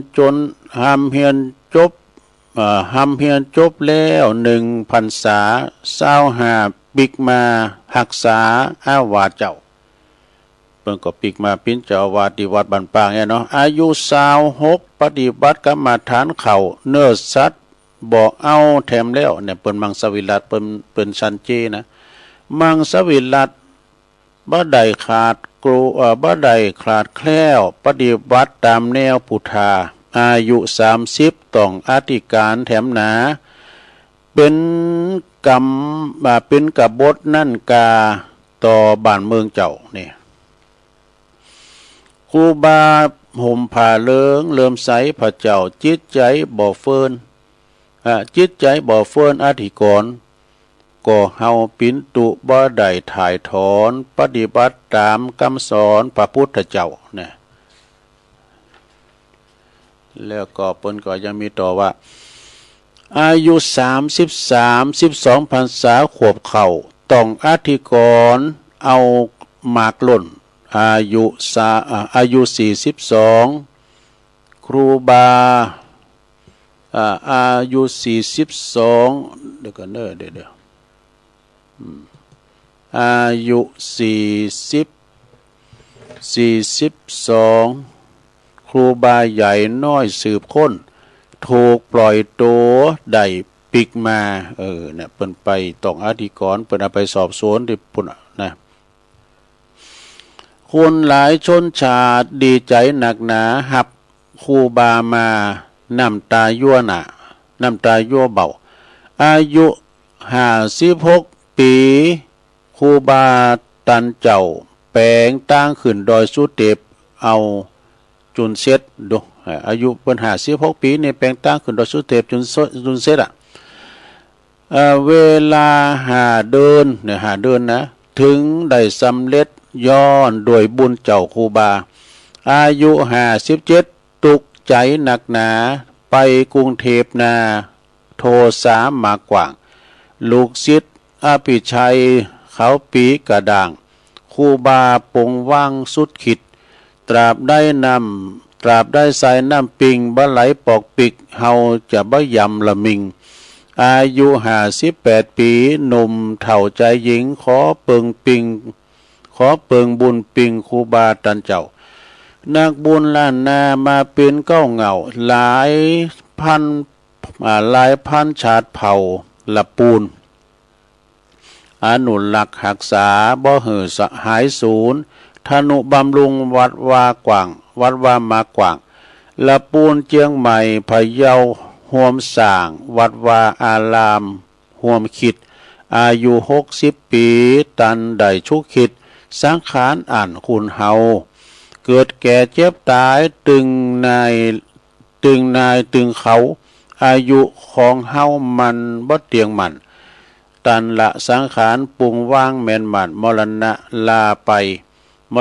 จบแล้ว1 พรรษา25ปิกมาหักษาอาวาสเจ้าเพิ่นก็ปิกมาเป็นเจ้าอาวาสที่วัดบ้านปางเนี่ยเนาะอายุ26ปฏิบัติกรรมฐานเข้าเนื้อสัตว์บอกเอาแถมแล้วเนี่ยเปิ้นมังสวิรัติเปิ้นชันเจนะมังสวิรัติบ่ได้ขาดบ่ได้ขาดแคล้วปฏิบัติตามแนวพุทธาอายุ30ต้องอธิการแถมหนาเป็นกบฏนั่นกาต่อบ้านเมืองเจ้านี่ครูบาห่มผ้าเหลืองเลื่อมใสพระเจ้าจิตใจบ่เฟินอธิกรณ์ก็เฮาปินตุบ่ได้ถ่ายถอนปฏิบัติตามคำสอนพระพุทธเจ้าเนี่ยแล้วก็เปิ้นก็ยังมีต่อว่าอายุ12 พรรษาขวบเข้าต้องอธิกรณ์เอาหมากหล่นอายุ42ครูบาอายุ42เดี๋ยวกันเดี๋ยวอายุ42ครูบาใหญ่น้อยสืบค้นถูกปล่อยตัวได้ปิกมาเนี่ยเปิ้นไปต้องอธิกรณ์เปิ้นเอาไปสอบสวนที่พุ่นนะคนหลายชนชาติดีใจหนักหนาหับครูบามาน้ำตายั่วเบาอายุ56 ปีครูบาตันเจ้าแปลงตั้งขึ้นดอยสุเทพเอาจุนเซตดูอายุเพิ่น56 ปีนี่แปลงตั้งขึ้นดอยสุเทพจุนเซตเวลาหาเดินนะถึงได้สำเร็จย้อนโดยบุญเจ้าครูบาอายุ57ตุกใจหนักหนาไปกรุงเทพนาโทสามากว่างลูกศิษย์อภิชัยเขาปีกระด่างครูบาปงว่างสุดขิดตราบได้ใส่น้ำปิงบ่ไหลปอกปิกเฮาจะบ่ยำละมิงอายุ58 ปีหนุ่มเฒ่าใจหญิงขอเปิงบุญปิงครูบาตันเจ้านักบุญล้านนามาเป็นเก้าเหงาหลายพันชาติเผ่าละปูนอนุรักษ์รักษาบ่เหือสหายสูญธนุบำรุงวัดวากว่างมากว่างละปูนเจียงใหม่พะเยาห่วมสร้างวัดวาอารามห่วมคิดอายุ60 ปีตันได้ชุกคิดสังขารอ่านคุณเฮาเกิดแก่เจ็บตายตึงนายตึงเขาอายุของเฮามันบ่เตียงมันตันละสังขารปุงว่างแม่นมันม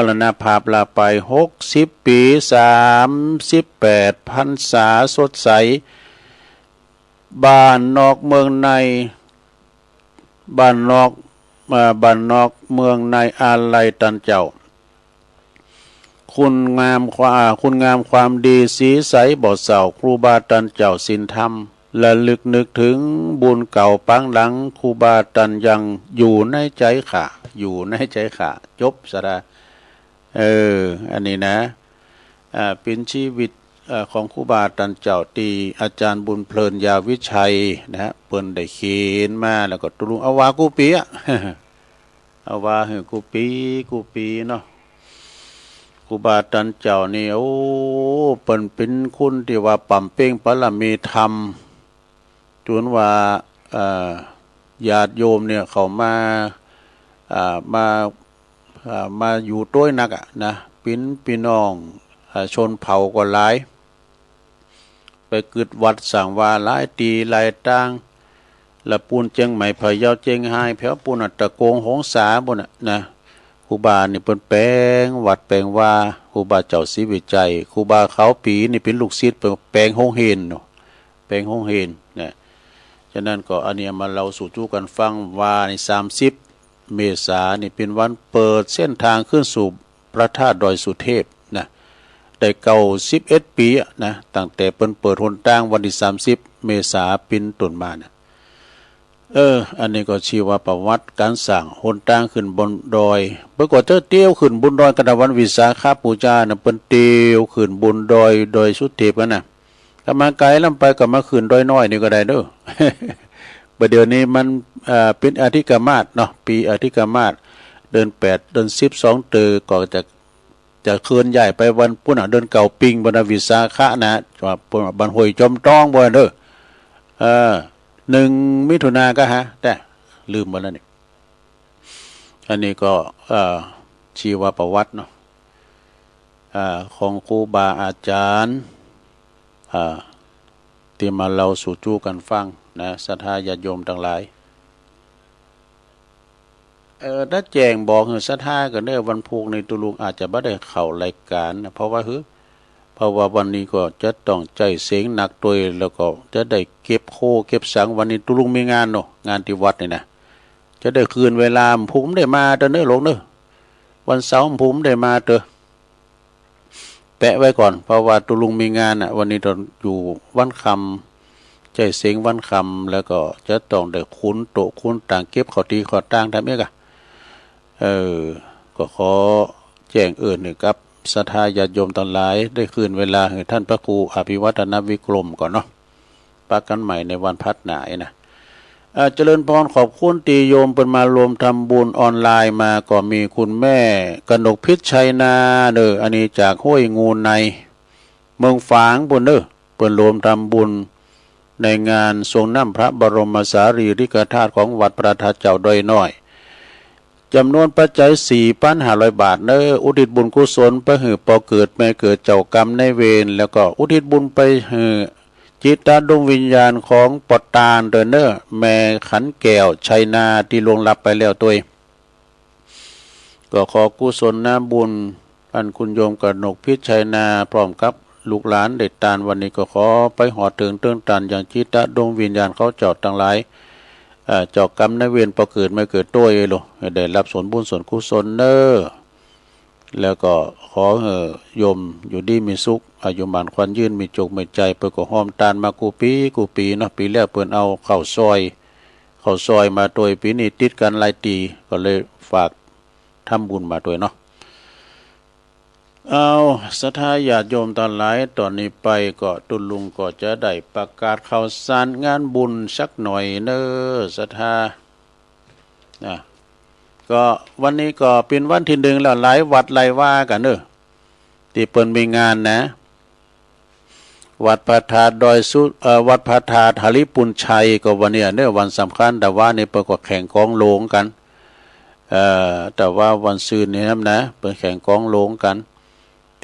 รณภาพลาไป60 ปี38 พรรษาสดใสบ้านนอกเมืองในเมืองในอาลัยตันเจ้าคุณงามความดีสีใสบ่เศร้าครูบาตันเจ้าศีลธรรม ระลึกนึกถึงบุญเก่าปังหลังครูบาตันยังอยู่ในใจข้าอยู่ในใจข้าจบสระอันนี้นะเป็นชีวิตของครูบาตันเจ้าตีอาจารย์บุญเพลินยาวิชัยนะฮะเปิ้นได้เขียนมาแล้วก็ตุลุงเอาวากูปีเอาว่าให้กูปีเนาะครูบาตันเจ้านี่โอ้เปิ้นเป็นคุณที่ว่าปั่มเป้งปรมีธรรมจนว่าญาติโยมเนี่ยเขามาอยู่ด้วยนักนะปิ้นพี่น้องชนเผ่าก็หลายไปกึดวัดสั่งว่าหลายตีหลายตั้งละปูนเจียงใหม่พะเยาเจียงไฮ้แผ่วปูนตะโกงหงสาบนนะครูบานี่เปิ้นแปลงวัดแปลงว่าครูบาเจ้าศรีวิจัยครูบาเขาปีนี่เป็นลูกศิษย์แปลงหงเฮนเนาะแปลงหงเฮนนะฉะนั้นก็อันนี้มาเราสู่จู้กันฟังว่าใน30 เมษายนนี่เป็นวันเปิดเส้นทางขึ้นสู่พระธาตุดอยสุเทพนะได้เก่า11 ปีนะตั้งแต่เปิดหนทางวันที่30 เมษายนปีต้นมานะอันนี้ก็ชีวประวัติการสร้างหนทางขึ้นบนดอยเมื่อก่อนเตี้ยวขึ้นบนดอยกันวันวิสาขบูชาน่ะเปิ้นเตี้ยวขึ้นบนดอยสุเทพกันน่ะก็มาไกลลำไปก็มาขึ้นดอยน้อยนี่ก็ได้เด้อ ประเดี๋ยวนี้มันเป็นอธิกามาศเนาะปีอธิกามาศเดือน8เดือน12เตอก็จะเคลื่อนย้ายไปวันพุ่นเดือนเก่าปิงบนวิสาขะนะว่าบันห้วยจอมต้องบ่เด้อ1 มิถุนายนก็ฮะแต่ลืมหมดแล้วนี่อันนี้ก็ชีวประวัติเนาะของครูบาอาจารย์ที่มาเราสู่จู้กันฟังนะศรัทธาญาติโยมทั้งหลายถ้าแจ้งบอกศรัทธากันเด้อวันพุธในตุลุงอาจจะบ่ได้เข้ารายการนะเพราะว่าวันนี้ก็จะต้องใจเสียงหนักตัวแล้วก็จะได้เก็บโคเก็บสังวันนี้ตุลุงมีงานเนาะงานที่วัดนี่นะจะได้คืนเวลาผมได้มาเด้อเด้อหลงเด้อวันเสาร์ผมได้มาเด้อแปะไว้ก่อนเพราะว่าตุลุงมีงานวันนี้ตอนอยู่วันคำใจเสียงวันคำแล้วก็จะต้องได้คุ้นโตคุ้นต่างเก็บขอตีขอต่างทำเองก็ขอแจ้งนี่ครับศรัทธาญาติโยมทั้งหลายได้คืนเวลาให้ท่านพระครูอภิวัฒนวิกรมก่อนเนาะปะกันใหม่ในวันพัฒนานะเจริญพรขอบคุณตีโยมเป็นมารวมทำบุญออนไลน์มาก็มีคุณแม่กนกพิษชัยนาอันนี้จากห้วยงูในเมืองฝางบนเป็นรวมทำบุญในงานทรงน้ำพระบรมสารีริกธาตุของวัดพระธาตุเจ้าดอยน้อยจำนวนปัจจัย 4,500 บาทอุทิศบุญกุศลไปให้ปอเกิดแม่เกิดเจ้ากรรมในเวรแล้วก็อุทิศบุญไปให้จิตดวงวิญญาณของปอตานแม่ขันแก้วชัยนาที่ล่วงลับไปแล้วตัวก็ขอกุศลน้ำบุญอันคุณโยมกนกพิษชัยนาพร้อมกับลูกหลานเด็ดตาลวันนี้ก็ขอไปหอถึงเตือนตันอย่างจิตดวงวิญญาณเขาเจ้าทั้งหลายเจ้ากรรมในเวรพอเกิดไม่เกิดตัวหรอกได้รับส่วนบุญส่วนกุศลแล้วก็ขอโยมอยู่ดีมีสุขอายุมันควันยืนมีจกมีใจเปิดก็ห้อมตานมากูปีเนาะปีแรกเปิดเอาเข้าซอยมาตัวปีนี้ติดกันหลายตีก็เลยฝากทำบุญมาตัวเนาะเอาศรัทธาญาติโยมทั้งหลายตอนนี้ไปก็ตุลุงก็จะได้ประกาศข่าวสารงานบุญสักหน่อยศรัทธาก็วันนี้ก็เป็นวันที่1แล้วหลายวัดหลายว่ากันที่เปิ้นมีงานนะวัดพระธาตุดอยสุวัดพระธาตุหริปุญชัยก็วันนี้วันสำคัญแต่ว่านี่เปิ้นก็แข่งกองโลงกันแต่ว่าวันซืนนี้นะเปิ้นแข่งกองโลงกัน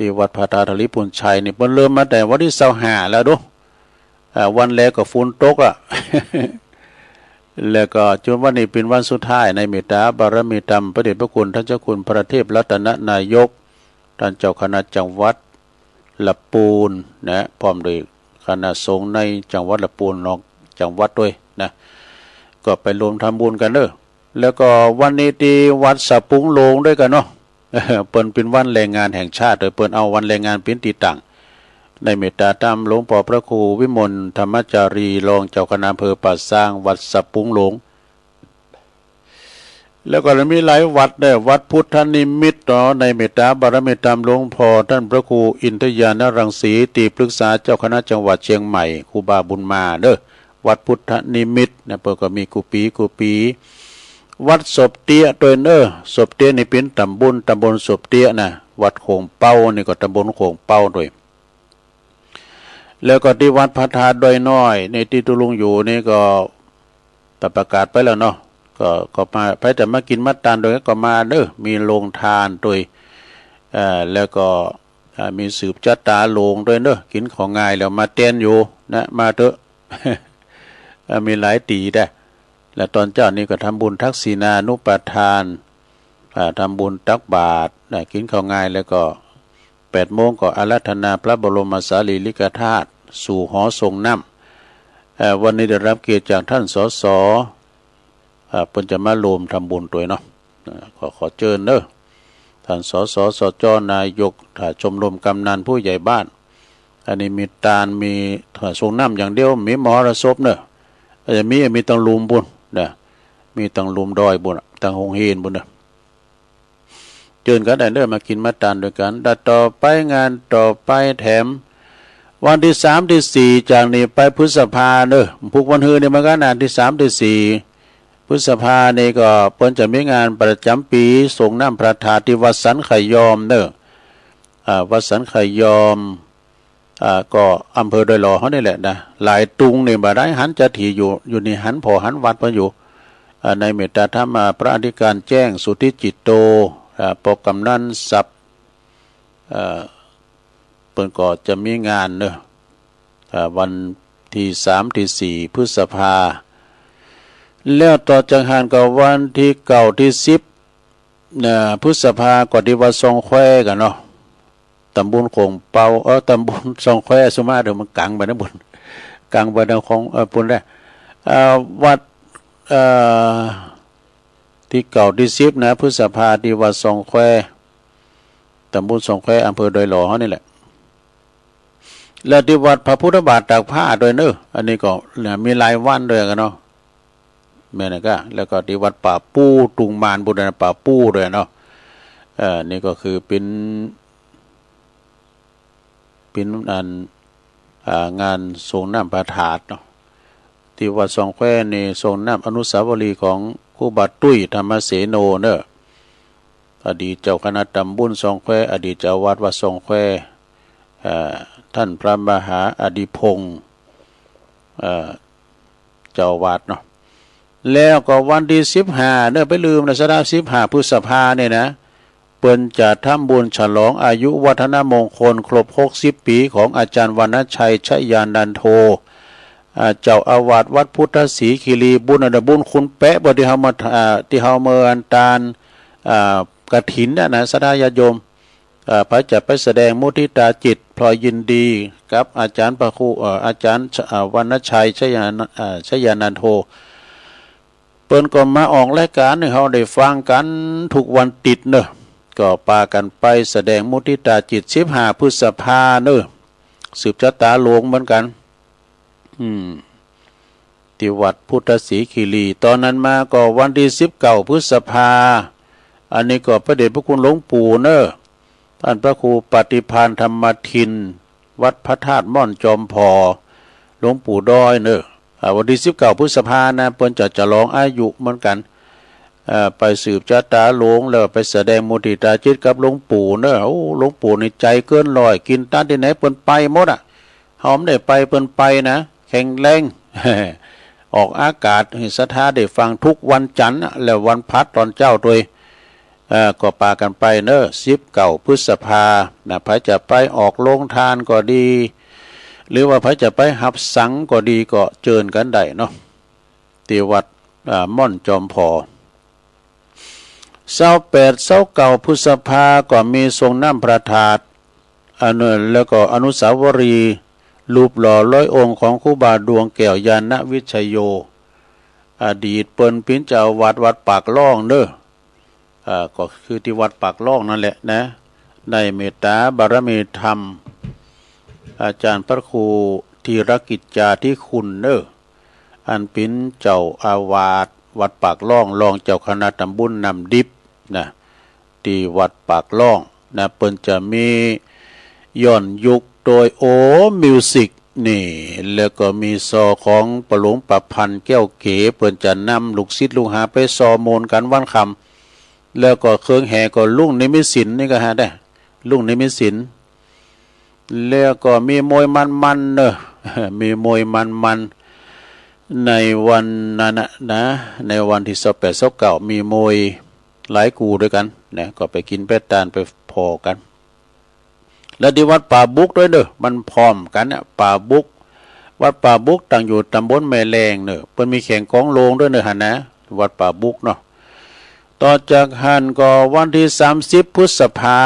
ที่วัดพระธาตุหริปุญชัยนี่เปิ้นเริ่มมาแต่วันที่25แล้ววันแรกก็ฝนตกแล้วก็จนวันนี้เป็นวันสุดท้ายในเมตตาบารมีธรรมพระเดชพระคุณท่านเจ้าคุณพระเทพรัตนนายกท่านเจ้าคณะจังหวัดละปูนนะพร้อมด้วยคณะสงฆ์ในจังหวัดละปูนนอกจังหวัดด้วยนะก็ไปรวมทำบุญกันแล้วก็วันนี้ที่วัดสะพุงโลงด้วยกันเนาะเปิ้นเป็นวันแรงงานแห่งชาติโดยเปิ้นเอาวันแรงงานเป็นที่ตั้ง ในเมตตาตามหลวงพ่อพระครูวิมลธรรมจารีรองเจ้าคณะอำเภอป่าซางวัดสับปุงหลงแล้วก็มีหลายวัดได้วัดพุทธนิมิตรในเมตตาบารมีตามหลวงพ่อท่านพระครูอินทยานรังสีตีปรึกษาเจ้าคณะจังหวัดเชียงใหม่ครูบาบุญมาเด้อวัดพุทธนิมิตรนะเปิดก็มีกุปีวัดศพเตี้ยตัวเนอศพเตี้ยนี่เป็นตำบลศพเตี้ยนะวัดโขงเป้านี่ก็ตำบลโขงเป้าด้วยแล้วก็ที่วัดพระธาตุดอยน้อยในที่ตุลุงอยู่นี่ก็ประกาศไปแล้วเนาะก็มาไปแต่มากินมัดตานโดยก็มาเด้อมีโรงทานโดยแล้วก็มีสืบจัตตาโลงด้วยเด้อกินของง่ายแล้วมาเต้นอยู่นะมาเถอะ มีหลายตีได้และตอนเจ้านี่ก็ทำบุญทักษิณานุปทานทำบุญตักบาตรกินของง่ายแล้วก็8 โมงก็อาราธนาพระบรมสารีริกธาตุสู่หอทรงน้ำวันนี้ได้รับเกียรติจากท่านสสเพิ่นจะมาโลมทำบุญตัวเนาะขอเชิญเด้อท่านสสสจนายกชมรมกำนันผู้ใหญ่บ้านอันนี้มีตาลมีทรงน้ำอย่างเดียวมีมหรสพเนอะจะมีตังลุมบุญนะมีตังลุมดอยบุญตังหงเฮนบุญนะเชิญกันได้เด้อมากินมาตานด้วยกันต่อไปงานต่อไปแถมวันที่3ที่4จากนี้ไปพฤษภาเด้อพุกวันฮือเนี่ยมันก็นานที่3ที่4พฤษภานี่ก็เปิ้นจะมีงานประจำปีส่งน้ำพระธาตุที่วัดสันไขยอมเด้อวัดสันไขยอมก็อำเภอดอยหล่อเขานี่แหละนะหลายตุงเนี่ยบ่ได้หันจะถี่อยู่นี่หันพอหันวัดเพิ่นอยู่ในเมตตาธรรมพระอธิการแจ้งสุทธิจิตโตปกกำนันศัพท์เปิ้นก็จะมีงานเนอะวันที่3ที่4พฤษภาแล้วต่อจากหันก็วันที่9ที่10พฤษภาก็ที่วัดทรงแควกันเนาะตำบลโขงเปาตำบลทรงแควสุมาเดี๋ยวมันกลางไปนะบุญกลางไปทางของปุ่นได้วัดที่9ที่10นะพฤษภาที่วัดทรงแควตำบลทรงแควอำเภอดอยหล่อเฮานี่แหละแล้วที่วัดพระพุทธบาทตากผ้าด้วยเนอะอันนี้ก็มีหลายวันด้วยกันเนาะแม่นะก็แล้วก็ที่วัดป่าปู้ตุงมานบุรณะป่าปู้ด้วยเนาะนี่ก็คือเป็นงานทรงน้ำพระธาตุเนาะที่วัดทรงแควนี่ทรงน้ำอนุสาวรีย์ของครูบาตุ้ยธรรมเสโนเนอะอดีตเจ้าคณะตำบลทรงแควอดีตเจ้าวัดวัดทรงแควท่านพระมหาอดิพงศ์เจ้าวาดเนาะแล้วก็วันที่15เนี่ยไปลืมนะสดา15พฤษภาเนี่ยนะเปิ้นจะทำบุญฉลองอายุวัฒนมงคลครบ60 ปีของอาจารย์วรรณชัยชยานันโทเจ้าอาวาสวัดพุทธศรีคีรีบุญอดบุญคุณแปะบ่ที่เฮามาอันตาลกฐินนะสดาญาโยมพระจะไปแสดงมุทิตาจิตพลอยยินดีกับอาจารย์พระครูอาจารย์วรรณชัยชยานันโทเปิ้นก็มาออกรายการให้เฮาได้ฟังกันทุกวันติดเนอะก็ปากันไปแสดงมุทิตาจิต15พฤษภาเนอะสืบชะตาหลวงเหมือนกันที่วัดพุทธศรีคีรีตอนนั้นมาก็วันที่19พฤษภาอันนี้ก็พระเดชพระคุณหลวงปู่เนอะท่านพระครูปฏิภาณธรรมทินวัดพระธาตุม่อนจอมพอหลวงปู่ดอยเนอะวันที่19พฤษภานะเปิ้นจะฉลองอายุเหมือนกันไปสืบชะตาหลวงแล้วไปแสดงมุทิตาจิตกับหลวงปู่เนอะหลวงปู่นี่ใจเกินร้อยกินตาที่ไหนเปิ้นไปหมดหอมได้ไปเปิ้นไปนะแข็งแรง ออกอากาศให้ศรัทธาได้ฟังทุกวันจันทร์แล้ววันพัดตอนเจ้าด้วยก็ปากันไปเนอะ19พฤษภานะพระจะไปออกโรงทานก็ดีหรือว่าพระจะไปหับสังก็ดีก็เจิญกันได้เนาะที่วัดม่อนจอมพอ28-29พฤษภาก็มีทรงน้ำพระธาตุแล้วก็อนุสาวรีย์รูปหล่อ100 องค์ของครูบาดวงแก้วยานวิชัยโยอดีตเปิ้นเป็นเจ้าวัดปากล่องเด้อก็คือที่วัดปากล่องนั่นแหละนะในเมตตาบารมีธรรม อาจารย์พระครูธีรกิจจาธิคุณเน้ออันเป็นเจ้าอาวาสวัดปากล่องรองเจ้าคณะตำบลนำดิบนะที่วัดปากล่องนะเปิ้นจะมีย้อนยุคโดยโอมิวสิกนี่แล้วก็มีซอของประหลวงประพันธ์แก้วเก๋เปิ้นจะนำลูกศิษย์ลูกหาไปซอโมนกันวันคำแล้วก็เครื่องแห่ก็ลุงนิมิตศิลป์นี่ก็หาได้ลุงนิมิตศิลป์แล้วก็มีมวยมันๆเนอะมีมวยมันๆในวันนั้นนะในวันที่28-29มีมวยหลายกูด้วยกันนะก็ไปกินเป็ดตาลไปพอกันแล้วที่วัดป่าบุกด้วยเด้อมันพร้อมกันเนี่ยป่าบุกวัดป่าบุกตั้งอยู่ตำบลแม่แรงเนอะเพิ่นมีแข่งกองโลงด้วยเนอะหั่นนะวัดป่าบุกเนาะต่อจากหันก็วันที่30พฤษภา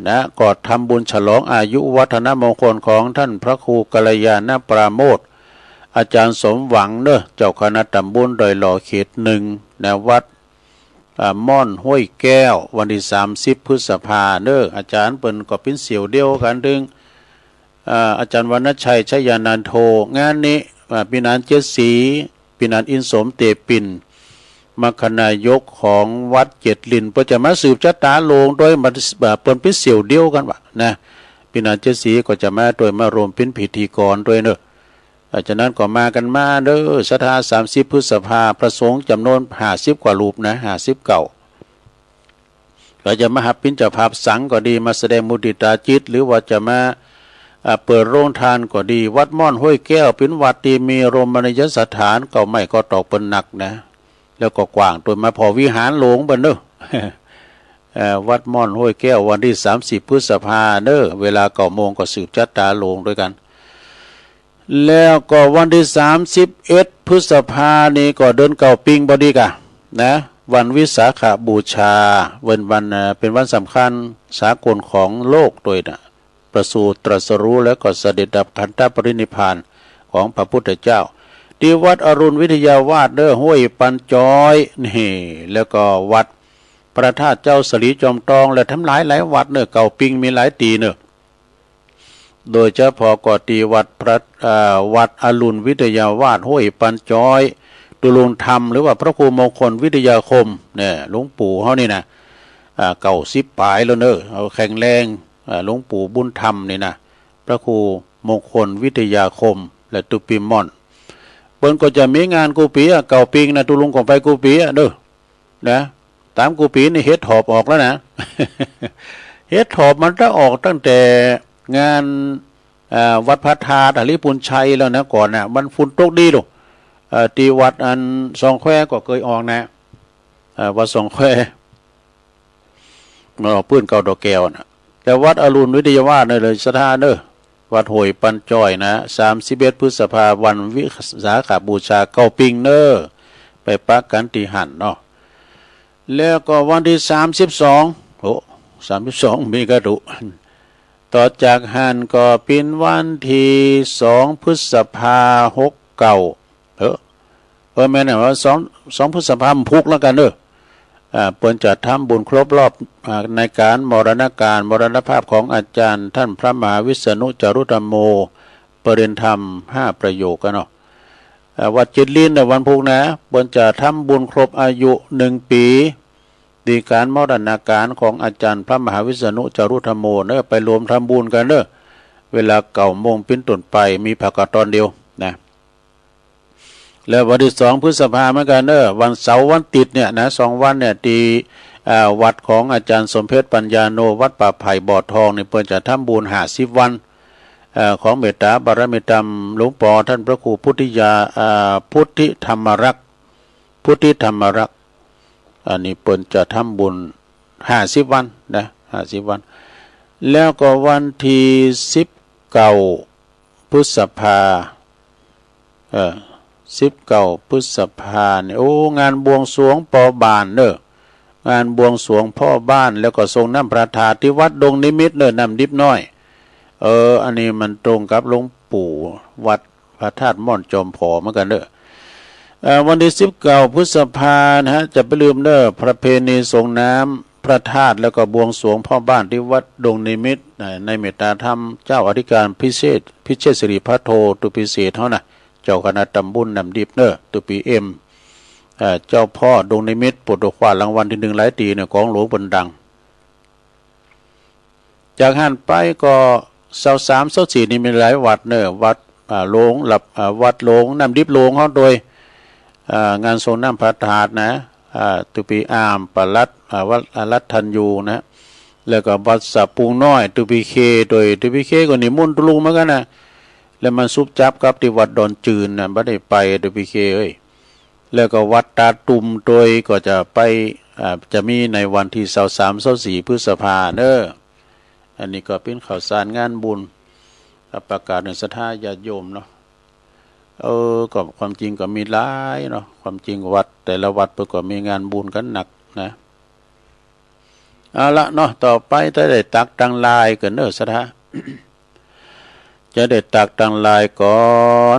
นะก็ทำบุญฉลองอายุวัฒนมงคลของท่านพระครูกัลยาณปราโมทย์อาจารย์สมหวังเนอะเจ้าคณะตำบลดอยหล่อเขต1นะวัดม่อนห้วยแก้ววันที่30พฤษภาเนอะอาจารย์เปิ้นก็เป็นเสี่ยวเดียวกันถึงอาจารย์วรรณชัยชยานันโทงานนี้ปีนันเจศรีปีนันอินสมเตปินมรคนายกของวัดเจ็ดลินเพื่อจะมาสืบชะตาโลงโดยมาเปิ้นเป็นเสี่ยวเดียวกันวะนะปีนันเจศรีก็จะมาโดยมารวมเป็นพิธีกรด้วยเนอะจากนั้นก็มากันมาเด้อศรัทธา30พฤษภาประสงค์จำนวน50กว่ารูปนะ50เก่าก็จะมาหับปินเจ้าภาพสังก็ดีมาแสดงมุทิตาจิตหรือว่าจะมาเปิดโรงทานก็ดีวัดม่อนห้วยแก้วเป็นวัดที่มีโรมณียสถานเก่าไม่ก็ตอกเป็นหนักนะแล้วก็กว้างตัวมาพอวิหารหลวงเบิ่นเด้อวัดม่อนห้วยแก้ววันที่30พฤษภาเด้อเวลา9 โมงก็สืบชะตาโลงด้วยกันแล้วก็วันที่31พฤษภานี่ก็เดินเก่าปิงบดีกะนะวันวิสาขบูชาวันเป็นวันสำคัญสากลของโลกโดยนะประสูติตรัสรู้แล้วก็เสด็จดับขันธปรินิพพานของพระพุทธเจ้าที่วัดอรุณวิทยาวาสเด้อห้วยปันจอยนี่แล้วก็วัดพระธาตุเจ้าสลีจอมทองและทั้งหลายวัดเด้อเก่าปิงมีหลายตีเด้อโดยเฉพาะกอตีวัดอรุณวิทยาวาสห้วยปันจอยตุลงธรรมหรือว่าพระครูมงคลวิทยาคมเนี่ยหลวงปู่เขานี่นะ90 ปลายแล้วเนอะเอาแข็งแรงหลวงปู่บุญธรรมนี่นะพระครูมงคลวิทยาคมและตุปิมอนเปิ้นก็จะมีงานกูปีเก่าปิงนะตุลุงของไปกูปีเด้อนะตามกูปีนี่เฮ็ดหอบออกแล้วนะ เฮ็ดหอบมันจะออกตั้งแต่งานวัดพระธาตุหริปุญชัยแล้วนะก่อนนะมันฝุ่นตกดีลูกตีวัดอันสองแควก็เคยออกนะวัดสองแควมันออกปื้นเก่าดอกแก้วนะแต่วัดอรุณวิทยาวาสเลยสถานเด้อวัดห้วยปันจ้อยนะ31พฤษภาวันวิสาขบูชาเก่าปิงเนอไปปักกันตีหันเนาะแล้วก็วันที่32โอ้32มีกระดุต่อจากหันก็เป็นวันที่2พฤษภา69แม่นว่า2พฤษภาคมพุกแล้วกันเด้อเปิ้นจะทำบุญครบรอบในการมรณภาพของอาจารย์ท่านพระมหาวิษณุจารุธรรมโมปริญธรรม5ประโยคกันเนาะวัดจิตลินในวันพุกนะเปิ้นจะทำบุญครบอายุ1 ปีดีการมรณการของอาจารย์พระมหาวิษณุจารุธรรมโมเนอะไปรวมทำบุญกันเนอะเวลา9 โมงเป็นต้นไปมีผักกะตอนเดียวนะแล้ววันที่2พฤษภาคมเหมือนกันเนอะวันเสาร์วันติดเนี่ยนะ2 วันเนี่ยที่วัดของอาจารย์สมเพชรปัญญาโนวัดป่าไผ่บ่อทองนี่เพิ่นจะทำบุญ50 วันของเมตตาบารมีธรรมหลวงปู่ท่านพระครูพุทธิธรรมรักษ์อันนี้เปิ้นจะทำบุญ50 วันนะ50 วันแล้วก็วันที่19พฤษภา19พฤษภาเนี่ยโอ้งานบวงสรวงปอบานเนอะงานบวงสรวงพ่อบ้านแล้วก็ทรงน้ำพระธาตุที่วัดดงนิมิตรเนอะน้ำดิบน้อยอันนี้มันตรงกับหลวงปู่วัดพระธาตุม่อนจอมผอเหมือนกันเนอะวันที่19พฤษภานะฮะจะไปลืมเนอะประเพณีส่งน้ำ พระธาตุแล้วก็บวงสรวงพ่อบ้านที่วัดดงนิมิตรในเมตตาธรรมเจ้าอธิการพิเชษสิริพัทโทตุพิเศษเท่านะเจ้าคณะตำบลนำดิบเนอตุปีเอ็มเจ้าพ่อดงนิมิตรปลดขวานรางวัลที่1หลายตีเนี่ยของหลวงบนดังจากหันไปก็23-24นี่มีหลายวัดเนอวัดโลงหลับวัดโลงน้ำดิบโลงเขาโดยงานทรงน้ำพระธาตุนะตุปีอามปลัดวัดรัตทันยูนะแล้วก็วัดสะปุงน้อยตุปีเคโดยตุปีเคก็นิมนต์ตุลุงเหมือนกันนะแล้วมันซุบจับกับที่วัดดอนจืนนะไม่ได้ไปตุปีเคเอ้ยแล้วก็วัดตาตุ่มโดยก็จะไปจะมีในวันที่23-24พฤษภาคมเนออันนี้ก็เป็นข่าวสารงานบุญประกาศในศรัทธาญาติโยมเนาะก็ความจริงก็มีหลายเนาะความจริงวัดแต่ละวัดก็มีงานบุญกันหนักนะเอาละเนาะต่อไปจะได้ตักตังลายกันเนอศรัทธา จะได้ตักตังลายก่อ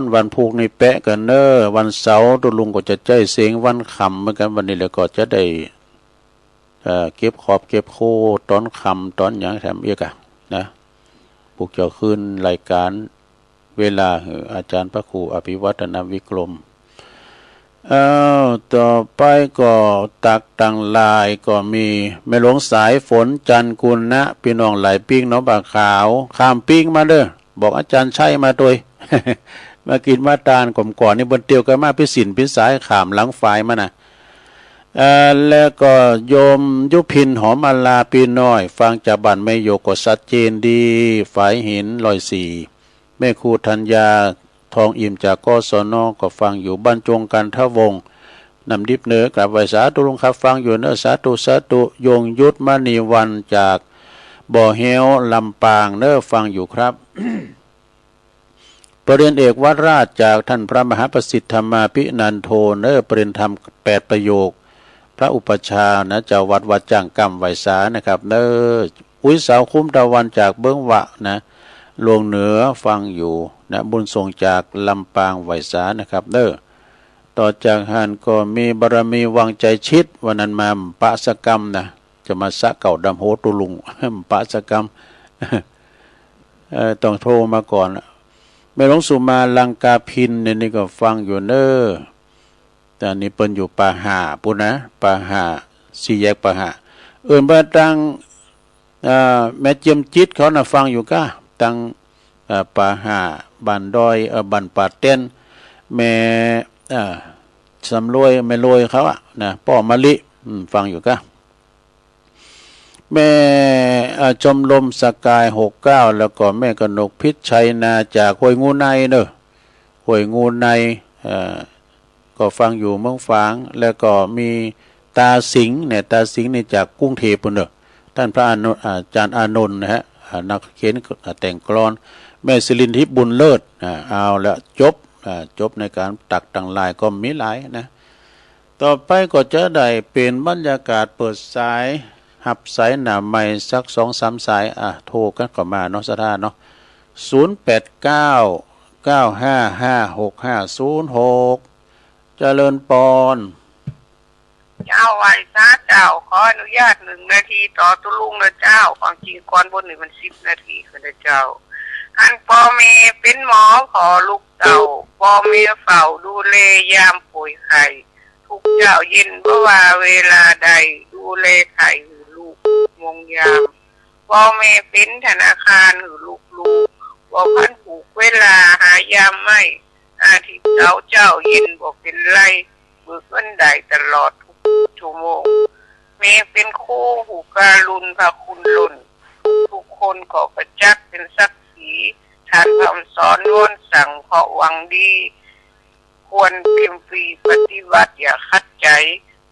นวันพุกนี่แปะกันเนอวันเสาร์ตุลุงก็จะใจเสียงวันค่ำเหมือนกันวันนี้แล้วก็จะได้เก็บขอบเก็บโคตอนค่ำตอนอย่างแถมเอียกอะนะพวกเจ้าขึ้นรายการเวลาอาจารย์พระครูอภิวัฒนวิกรมต่อไปก็ตักตังลายก็มีแม่หลวงสายฝนจันกุลนะพี่น้องไหลปิ้งน้องปลาขาวข้ามปิ้งมาเด้อบอกอาจารย์ใช่มาด้วย มากินมาตาลก่อนนี่บนเตียวกันมาพิสินพิสายขามหลังฝ่ายมานะแล้วก็โยมยุพินหอมอลาปีน้อยฟังจากบ้านไม่โยกก็ชัดเจนดีฝ่ายหิน104แม่ครูธัญญาทองอิ่มจากกศนก็ฟังอยู่บ้านจงกันทวงศ์นำดิบเนื้อกลับไว้สาธุลุงครับฟังอยู่เนื้อสาธุยงยุทธมณีวันจากบ่อเฮวลำปางเนื้อฟังอยู่ครับ ประเด็นเอกวัดราชจากท่านพระมหาประสิทธิ์ธรรมาภินันโทเนื้อประเด็นธรรม8ประโยคพระอุปชานะเจ้าวัดจ้างกรรมไวสานะครับเนอุ้ยสาวคุ้มตะวันจากเบื้องวะนะลวงเหนือฟังอยู่นะบุญส่งจากลำปางไวสานะครับต่อจากหันก็มีบารมีวังใจชิดวันนั้นมาปะสกรรมนะจะมาสะเก่าดำโหตุลุง ปะสกรรม ต้องโทรมาก่อนแม่หลวงสุมาลังกาพินเนี่ยนี่ก็ฟังอยู่แต่นี่เปิ้นอยู่ป่าหาปุ่นนะป่าหาสี่แยกป่าหาบ้านตังแม่เจียมจิตเขาน่ะฟังอยู่ก้าตังป่าหาบ้านดอยบ้านป่าเต้นแม่สำรวยแม่รวยเขาอะนะป้อมะลิฟังอยู่ก้าแม่ชมลมสกาย69แล้วก็แม่กนกพิษชัยนาจากห้วยงูในห้วยงูในก็ฟังอยู่เมืองฝางแล้วก็มีตาสิงห์เนี่ยตาสิงห์นี่จากกรุงเทพปุ่นท่านพระอาจารย์อานนท์นะฮะนักเขียนแต่งกลอนแม่ศิรินทิพย์บุญเลิศเอาละจบในการตักตังลายก็มีหลายนะต่อไปก็จะได้เป็นบรรยากาศเปิดสายหับสายหนาใหม่สัก2-3สายโทรกันก็มาเนาะสถานเนาะ0899555656เจริญปอนเจ้าไหวซาเจ้าขออนุญาต1 นาทีต่อตุลุงนะเจ้าความจริงก่อนบนนี่มัน10 นาทีคือนะเจ้าอันพ่อแม่เป็นหมอขอลูกเต่าพ่อแม่เฝ้าดูแลยามป่วยไข้ทุกเจ้าเย็นเพราะว่าเวลาใดดูแลไข้ลูกมงยามพ่อแม่เป็นธนาคารหรือลูกบ่พันผูกเวลาหายามไม่อาทิตย์เจ้าเย็นบ่เป็นไรเบิกเงินได้ตลอดทุกชั่วโมงแม่เป็นครูผู้การุณพระคุณล้นทุกคนขอประจักษ์เป็นศักดิ์ศรีท่านคำสอนล้วนสั่งเพราะหวังดีควรเตรียมฟรีปฏิบัติอย่าคัดใจ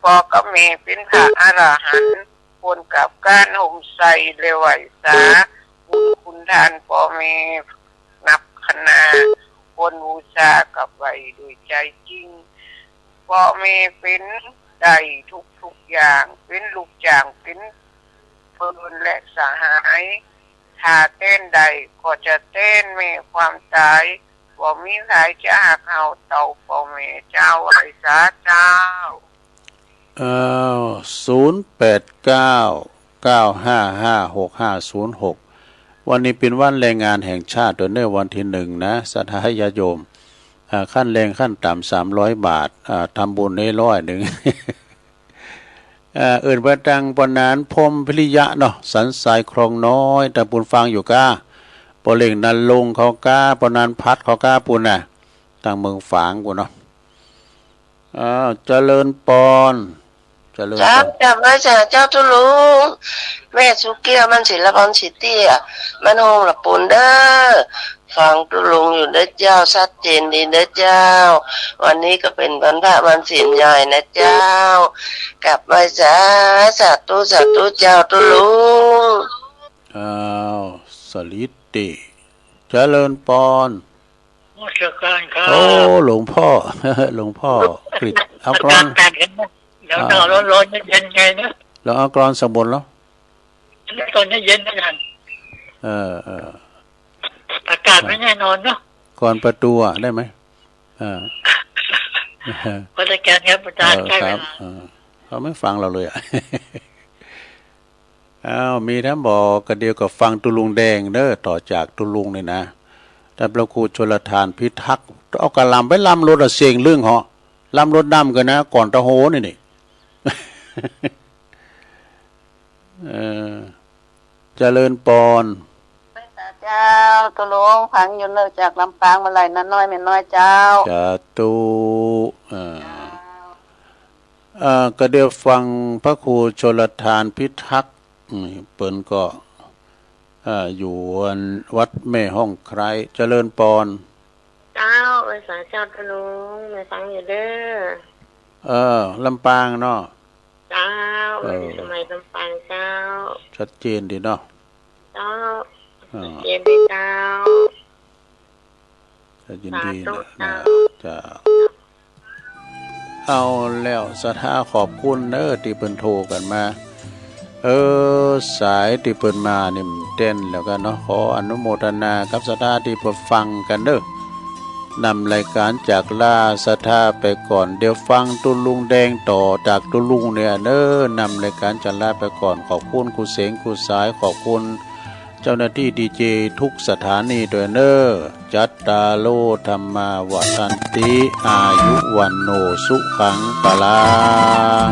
พ่อกับแม่เป็นพระอรหันต์ควรกับการห่มใส่และไหวสาบุญคุณทานพ่อแม่นับคณาควรบูชากับไหวด้วยใจจริงพ่อแม่เป็นได้ทุกอย่างเป็นลูกจ้างเป็นเพื่อนและสหายถ้าเต้นใดก็จะเต้นแม่ความตายบ่มีใครจะหักเฮาเต่าพ่อแม่เจ้าไหวสาเจ้า 0899555656วันนี้เป็นวันแรงงานแห่งชาติโดยในวันที่1นะศรัทธาญาติโยมขั้นแรงขั้นต่ำ300 บาททำบุญได้100อื่นประดังปนานพรมพิริยะเนาะสันสายครองน้อยแต่ปุนฟังอยู่ก้าปอเล่งนันลงเขาก้าปนานพัดเขาก้าปุนน่ะตั้งเมืองฝางกูเนาะเจริญปอนเจริญปอนจับไว้เจ้าทุลุงแม่สุเกียวมันศิลปอนสิเตี้ยมันหงละปุนเด้อฟังทุลุงอยู่เด้อเจ้าชัดเจนดีเด้อเจ้าวันนี้ก็เป็นวันพระวันศีลใหญ่นะเจ้ากลับไว้สาธุเจ้าทุลุงสลิดติเจริญปอนราชการครับโอ้หลวงพ่อ หลวงพ่อกฤษเอากรอนเดี๋ยวหน้าร้อนๆเย็นไงนะแล้วเอากรอนสมบูรณ์แล้วตอนนี้เย็นนะกันอากาศไม่แน่นอนเนาะก่อนประตูได้ไหมราชการครับอาจารย์ใช่ไหมเขาไม่ฟังเราเลยมีทั้งบอกกระเดียวกับฟังตุลุงแดงเด้อต่อจากตุลุงเลยนะแต่พระครูชลทานพิทักษ์เอากระลำไปลำรถเสียงเรื่องเหรอลำรถดำกันนะก่อนตะโหนี่เจริญปอนเจ้าตุลุงพังอยู่เลิกจากลำปางมาไหลนั้นน้อยไม่น้อยเจ้าจะตูก็เดี๋ยวฟังพระครูชลทานพิทักษ์เปิ้นก็อยู่วัดแม่ห้องไคร้เจริญปอนเจ้าภาษาเจ้าตุลุงไม่ฟังอยู่เด้อลำปางเนาะเจ้าสมัยลำปางเจ้าชัดเจนดีเนาะเจ้าชัดเจนดีเจ้ายินดีนะจะเอาแล้วสถาขอบคุณเด้อที่เปิ้นโทรกันมาสายที่เปิ้นมานี่เต้นแล้วกันเนาะขออนุโมทนากับสถาที่เปิ้นฟังกันเด้อนำรายการจากลาสถาไปก่อนเดี๋ยวฟังตุลุงแดงต่อจากตุลุงเนี่ยนำรายการจากลาไปก่อนขอบคุณครูเสงครูสายขอบคุณเจ้าหน้าที่ดีเจทุกสถานีด้วยจัตตาโลธรรมาวัฏันติอายุวันโนสุขังพลัง